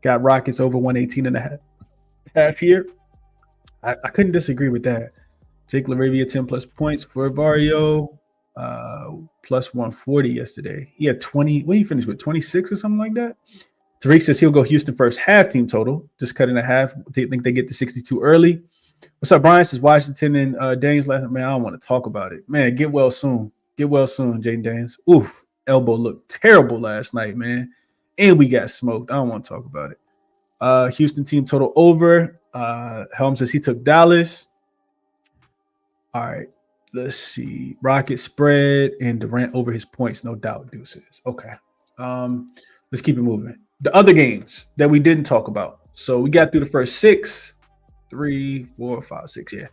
Got Rockets over 118.5 here. I couldn't disagree with that. Jake LaRavia 10+ points for Vario. +140 yesterday. He had 20. What did he finish with? 26 or something like that? Tariq says he'll go Houston first half team total. Just cut in a half. They think they get to 62 early. What's up, Brian? Says Washington and Daniels last night. Man, I don't want to talk about it. Man, get well soon. Get well soon, Jaden Daniels. Oof, elbow looked terrible last night, man. And we got smoked. I don't want to talk about it. Houston team total over. Helm says he took Dallas. All right. Let's see. Rocket spread and Durant over his points, no doubt, Deuces. Okay. Let's keep it moving. The other games that we didn't talk about. So we got through the first 6, 3, 4, 5, 6. Yeah.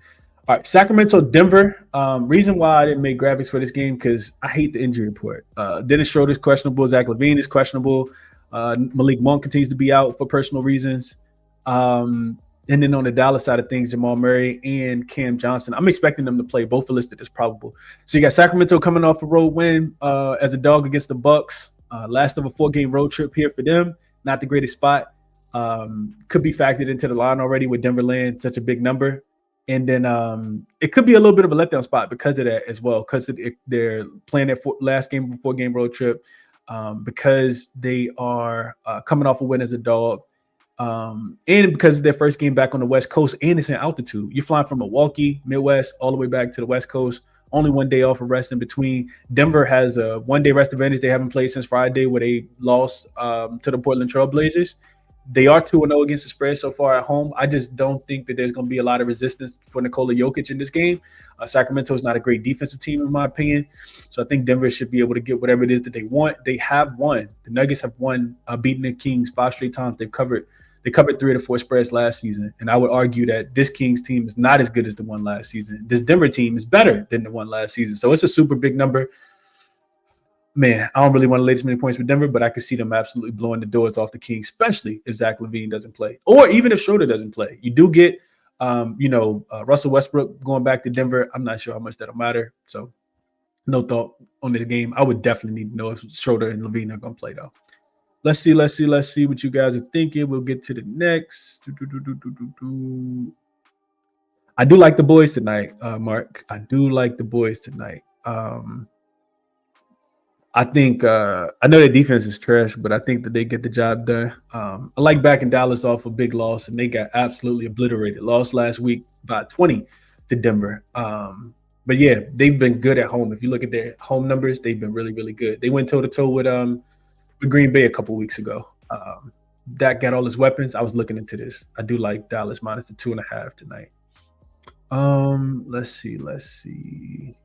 All right. Sacramento, Denver. Reason why I didn't make graphics for this game because I hate the injury report. Dennis Schroeder's questionable. Zach LaVine is questionable. Malik Monk continues to be out for personal reasons. And then on the Dallas side of things, Jamal Murray and Cam Johnson. I'm expecting them to play. Both are listed as probable. So you got Sacramento coming off a road win as a dog against the Bucks. Last of a 4-game road trip here for them. Not the greatest spot. Could be factored into the line already with Denver laying such a big number. And then it could be a little bit of a letdown spot because of that as well. Because they're playing their last game of a 4-game road trip. Because they are coming off a win as a dog. And because it's their first game back on the West Coast and it's in altitude. You're flying from Milwaukee, Midwest, all the way back to the West Coast. Only 1 day off of rest in between. Denver has a 1-day rest advantage they haven't played since Friday where they lost to the Portland Trail Blazers. They are 2-0 against the spread so far at home. I just don't think that there's going to be a lot of resistance for Nikola Jokic in this game. Sacramento is not a great defensive team, in my opinion. So I think Denver should be able to get whatever it is that they want. They have won. The Nuggets have won, beaten the Kings 5 straight times. They covered 3 of the 4 spreads last season. And I would argue that this Kings team is not as good as the one last season. This Denver team is better than the one last season. So it's a super big number. Man, I don't really want to lay this many points with Denver, but I can see them absolutely blowing the doors off the Kings, especially if Zach LaVine doesn't play. Or even if Schroeder doesn't play. You do get, Russell Westbrook going back to Denver. I'm not sure how much that'll matter. So no thought on this game. I would definitely need to know if Schroeder and LaVine are going to play, though. Let's see what you guys are thinking. We'll get to the next. I do like the boys tonight, Mark. I do like the boys tonight. I think I know their defense is trash, but I think that they get the job done. I like backing Dallas off a big loss, and they got absolutely obliterated. Lost last week by 20 to Denver. But yeah, they've been good at home. If you look at their home numbers, they've been really, really good. They went toe to toe with Green Bay a couple weeks ago. Dak got all his weapons. I was looking into this. I do like Dallas minus the 2.5 tonight. Let's see.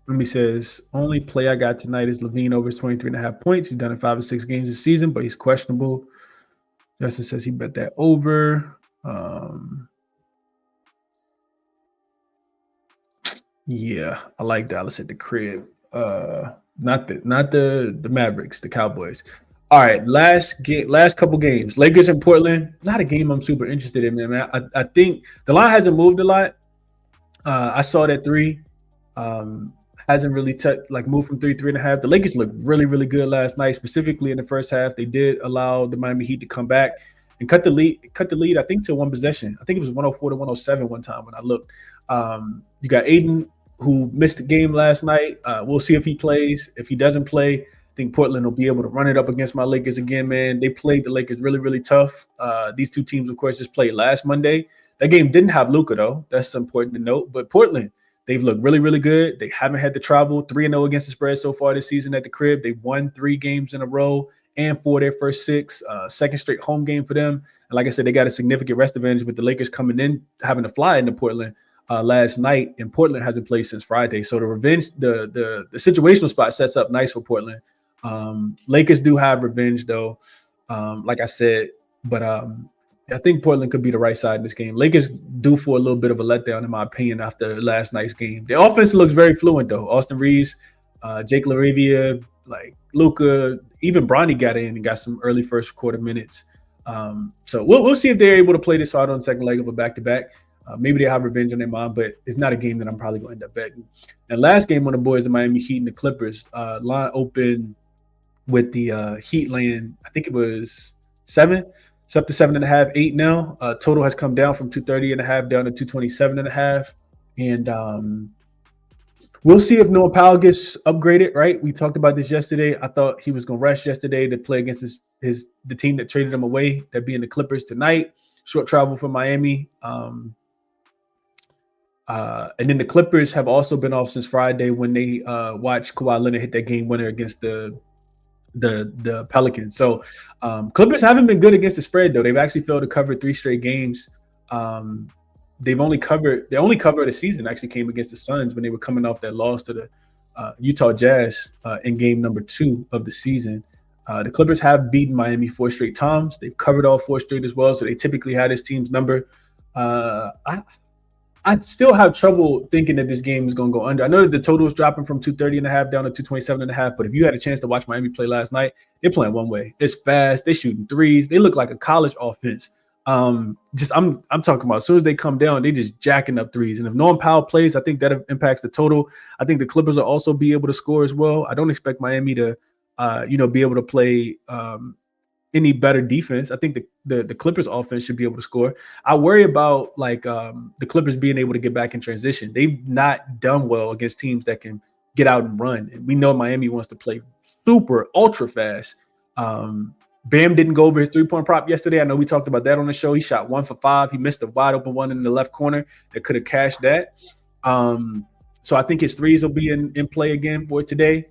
Remy says, only play I got tonight is Levine over his 23.5 points. He's done in 5 or 6 games this season, but he's questionable. Justin says he bet that over. Yeah, I like Dallas at the crib. Not the Mavericks, the Cowboys. All right, last couple games. Lakers and Portland. Not a game I'm super interested in, man. I think the line hasn't moved a lot. I saw that 3. Hasn't really moved from 3.5. The Lakers looked really, really good last night, specifically in the first half. They did allow the Miami Heat to come back and cut the lead, I think, to 1 possession. I think it was 104 to 107 one time when I looked. You got Aiden, who missed the game last night. We'll see if he plays. If he doesn't play, I think Portland will be able to run it up against my Lakers again, man. They played the Lakers really, really tough. These two teams, of course, just played last Monday. That game didn't have Luka, though. That's important to note. But Portland, they've looked really, really good. They haven't had to travel. 3-0 against the spread so far this season at the crib. They've won 3 games in a row and 4 of their first 6. Second straight home game for them. And like I said, they got a significant rest advantage with the Lakers coming in, having to fly into Portland last night. And Portland hasn't played since Friday. So the revenge, the situational spot sets up nice for Portland. Lakers do have revenge, though, like I said. But I think Portland could be the right side in this game. Lakers due for a little bit of a letdown, in my opinion, after last night's game. The offense looks very fluent, though. Austin Reeves, Jake LaRavia, like Luka, even Bronny got in and got some early first quarter minutes. So we'll see if they're able to play this hard on the second leg of a back-to-back. Maybe they have revenge on their mind, but it's not a game that I'm probably going to end up betting. And last game on the boys, the Miami Heat and the Clippers. Line open with the Heat laying, I think it was 7. It's up to 7.5, 8 now. Total has come down from 230.5 down to 227.5. And we'll see if Noah Powell gets upgraded, right? We talked about this yesterday. I thought he was going to rest yesterday to play against the team that traded him away, that being the Clippers tonight. Short travel from Miami. And then the Clippers have also been off since Friday when they watched Kawhi Leonard hit that game winner against the Pelicans. So Clippers haven't been good against the spread, though. They've actually failed to cover 3 straight games. Their only cover of the season actually came against the Suns when they were coming off that loss to the Utah Jazz in game number 2 of the season. The Clippers have beaten Miami 4 straight times. They've covered all 4 straight as well, so they typically had this team's number. I still have trouble thinking that this game is going to go under. I know that the total is dropping from 230.5 down to 227.5, but if you had a chance to watch Miami play last night, they're playing one way. It's fast. They're shooting threes. They look like a college offense. I'm talking about as soon as they come down, they just jacking up threes. And if Norman Powell plays, I think that impacts the total. I think the Clippers will also be able to score as well. I don't expect Miami to, be able to play any better defense. I think the Clippers offense should be able to score. I worry about the Clippers being able to get back in transition. They've not done well against teams that can get out and run. And we know Miami wants to play super ultra fast. Bam didn't go over his 3-point prop yesterday. I know we talked about that on the show. He shot 1 for 5. He missed a wide open one in the left corner that could have cashed that. So I think his threes will be in play again for today.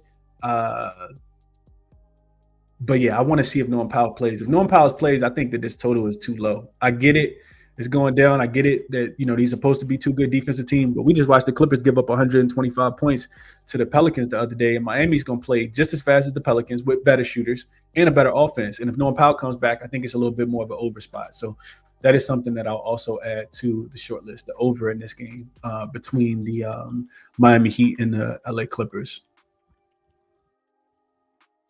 But yeah, I want to see if Norman Powell plays. If Norman Powell plays, I think that this total is too low. I get it. It's going down. I get it that, these are supposed to be 2 good defensive teams, but we just watched the Clippers give up 125 points to the Pelicans the other day, and Miami's going to play just as fast as the Pelicans with better shooters and a better offense. And if Norman Powell comes back, I think it's a little bit more of an over spot. So that is something that I'll also add to the short list, the over in this game between the Miami Heat and the LA Clippers.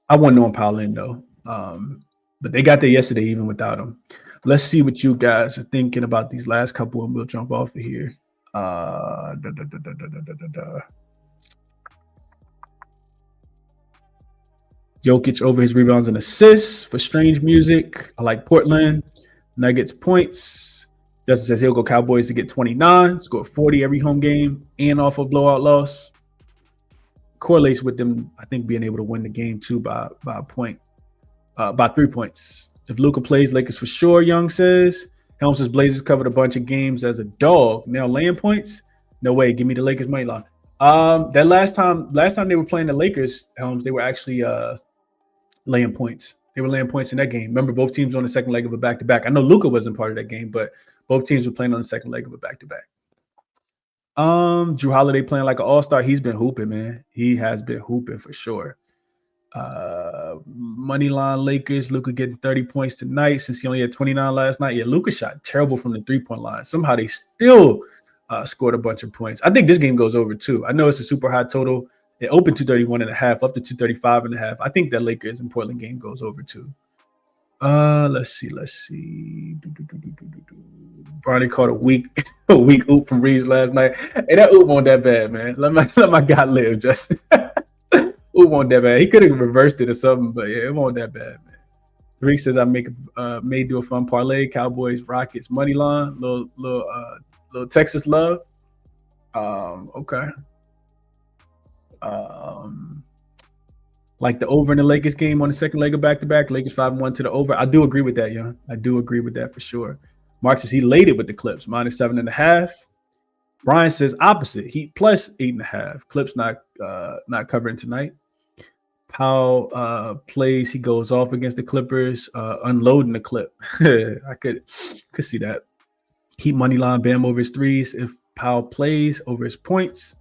I want Norman Powell in, though. But they got there yesterday even without him. Let's see what you guys are thinking about these last couple, and we'll jump off of here. Jokic over his rebounds and assists for Strange Music. I like Portland. Nuggets points. Justin says he'll go Cowboys to get 29, score 40 every home game, and off a blowout loss. Correlates with them, I think, being able to win the game too by a point, by 3 points If Luka plays, Lakers for sure, Young says. Helms says Blazers covered a bunch of games as a dog. Now laying points? No way. Give me the Lakers money line. That last time they were playing the Lakers, Helms, they were actually laying points. They were laying points in that game. Remember, both teams on the second leg of a back-to-back. I know Luka wasn't part of that game, but both teams were playing on the second leg of a back-to-back. Drew Holiday playing like an all-star. He's been hooping, man. He has been hooping for sure. Money line Lakers. Luka getting 30 points tonight since he only had 29 last night. Yeah, Luka shot terrible from the three-point line. Somehow they still scored a bunch of points. I think this game goes over too. I know it's a super high total. It opened 231.5 up to 235.5. I think that Lakers and Portland game goes over too. Let's see. Bronny caught a weak oop from Reeves last night. Hey, that oop wasn't that bad, man. Let my guy live, Justin. Oop wasn't that bad. He could have reversed it or something, but yeah, it wasn't that bad, man. Tariq says I may do a fun parlay. Cowboys, Rockets, money line, little Texas love. Okay. Like the over in the Lakers game on the second leg of back-to-back, Lakers 5-1 to the over. I do agree with that, young. I do agree with that for sure. Mark says he laid it with the Clips, -7.5. Brian says opposite, Heat plus 8.5. Clips not covering tonight. Powell plays, he goes off against the Clippers, unloading the clip. I could see that. Heat money line, Bam over his threes. If Powell plays over his points.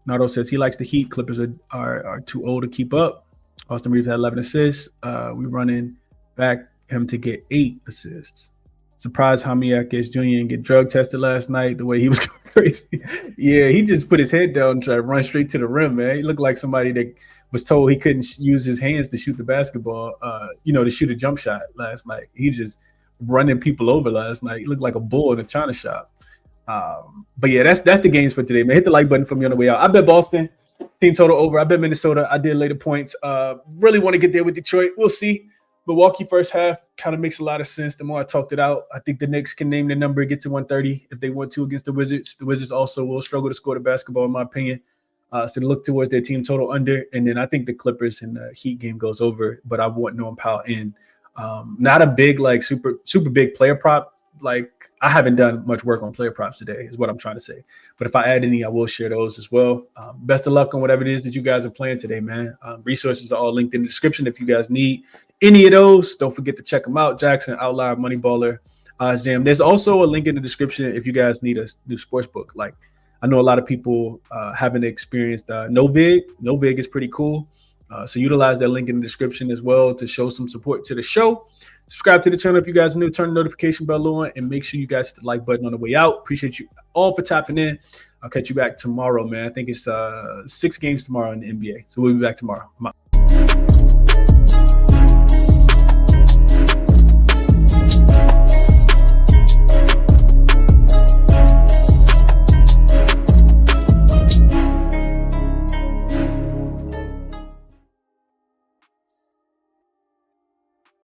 Nardo says he likes the Heat. Clippers are too old to keep up. Austin Reeves had 11 assists. We running back him to get 8 assists. Surprised Hamiak Jr. and get drug tested last night. The way he was going crazy. Yeah, he just put his head down and tried to run straight to the rim, man. He looked like somebody that was told he couldn't use his hands to shoot the basketball, to shoot a jump shot last night. He just running people over last night. He looked like a bull in a china shop. But yeah, that's the games for today, man. Hit the like button for me on the way out. I bet Boston, team total over. I bet Minnesota. I did lay the points. Really want to get there with Detroit. We'll see. Milwaukee first half kind of makes a lot of sense. The more I talked it out, I think the Knicks can name the number, get to 130 if they want to against the Wizards. The Wizards also will struggle to score the basketball, in my opinion. So to look towards their team total under, and then I think the Clippers and the Heat game goes over. But I want Norman Powell in. Not a big super big player prop. Like I haven't done much work on player props today, is what I'm trying to say. But if I add any, I will share those as well. Best of luck on whatever it is that you guys are playing today, man. Resources are all linked in the description. If you guys need any of those, don't forget to check them out. Jackson, Outlier, Moneyballer, Jam. There's also a link in the description if you guys need a new sports book. Like I know a lot of people haven't experienced NoVig. NoVig is pretty cool. So utilize that link in the description as well to show some support to the show. Subscribe to the channel if you guys are new. Turn the notification bell on and make sure you guys hit the like button on the way out. Appreciate you all for tapping in. I'll catch you back tomorrow, man. I think it's 6 games tomorrow in the NBA. So we'll be back tomorrow. I'm out.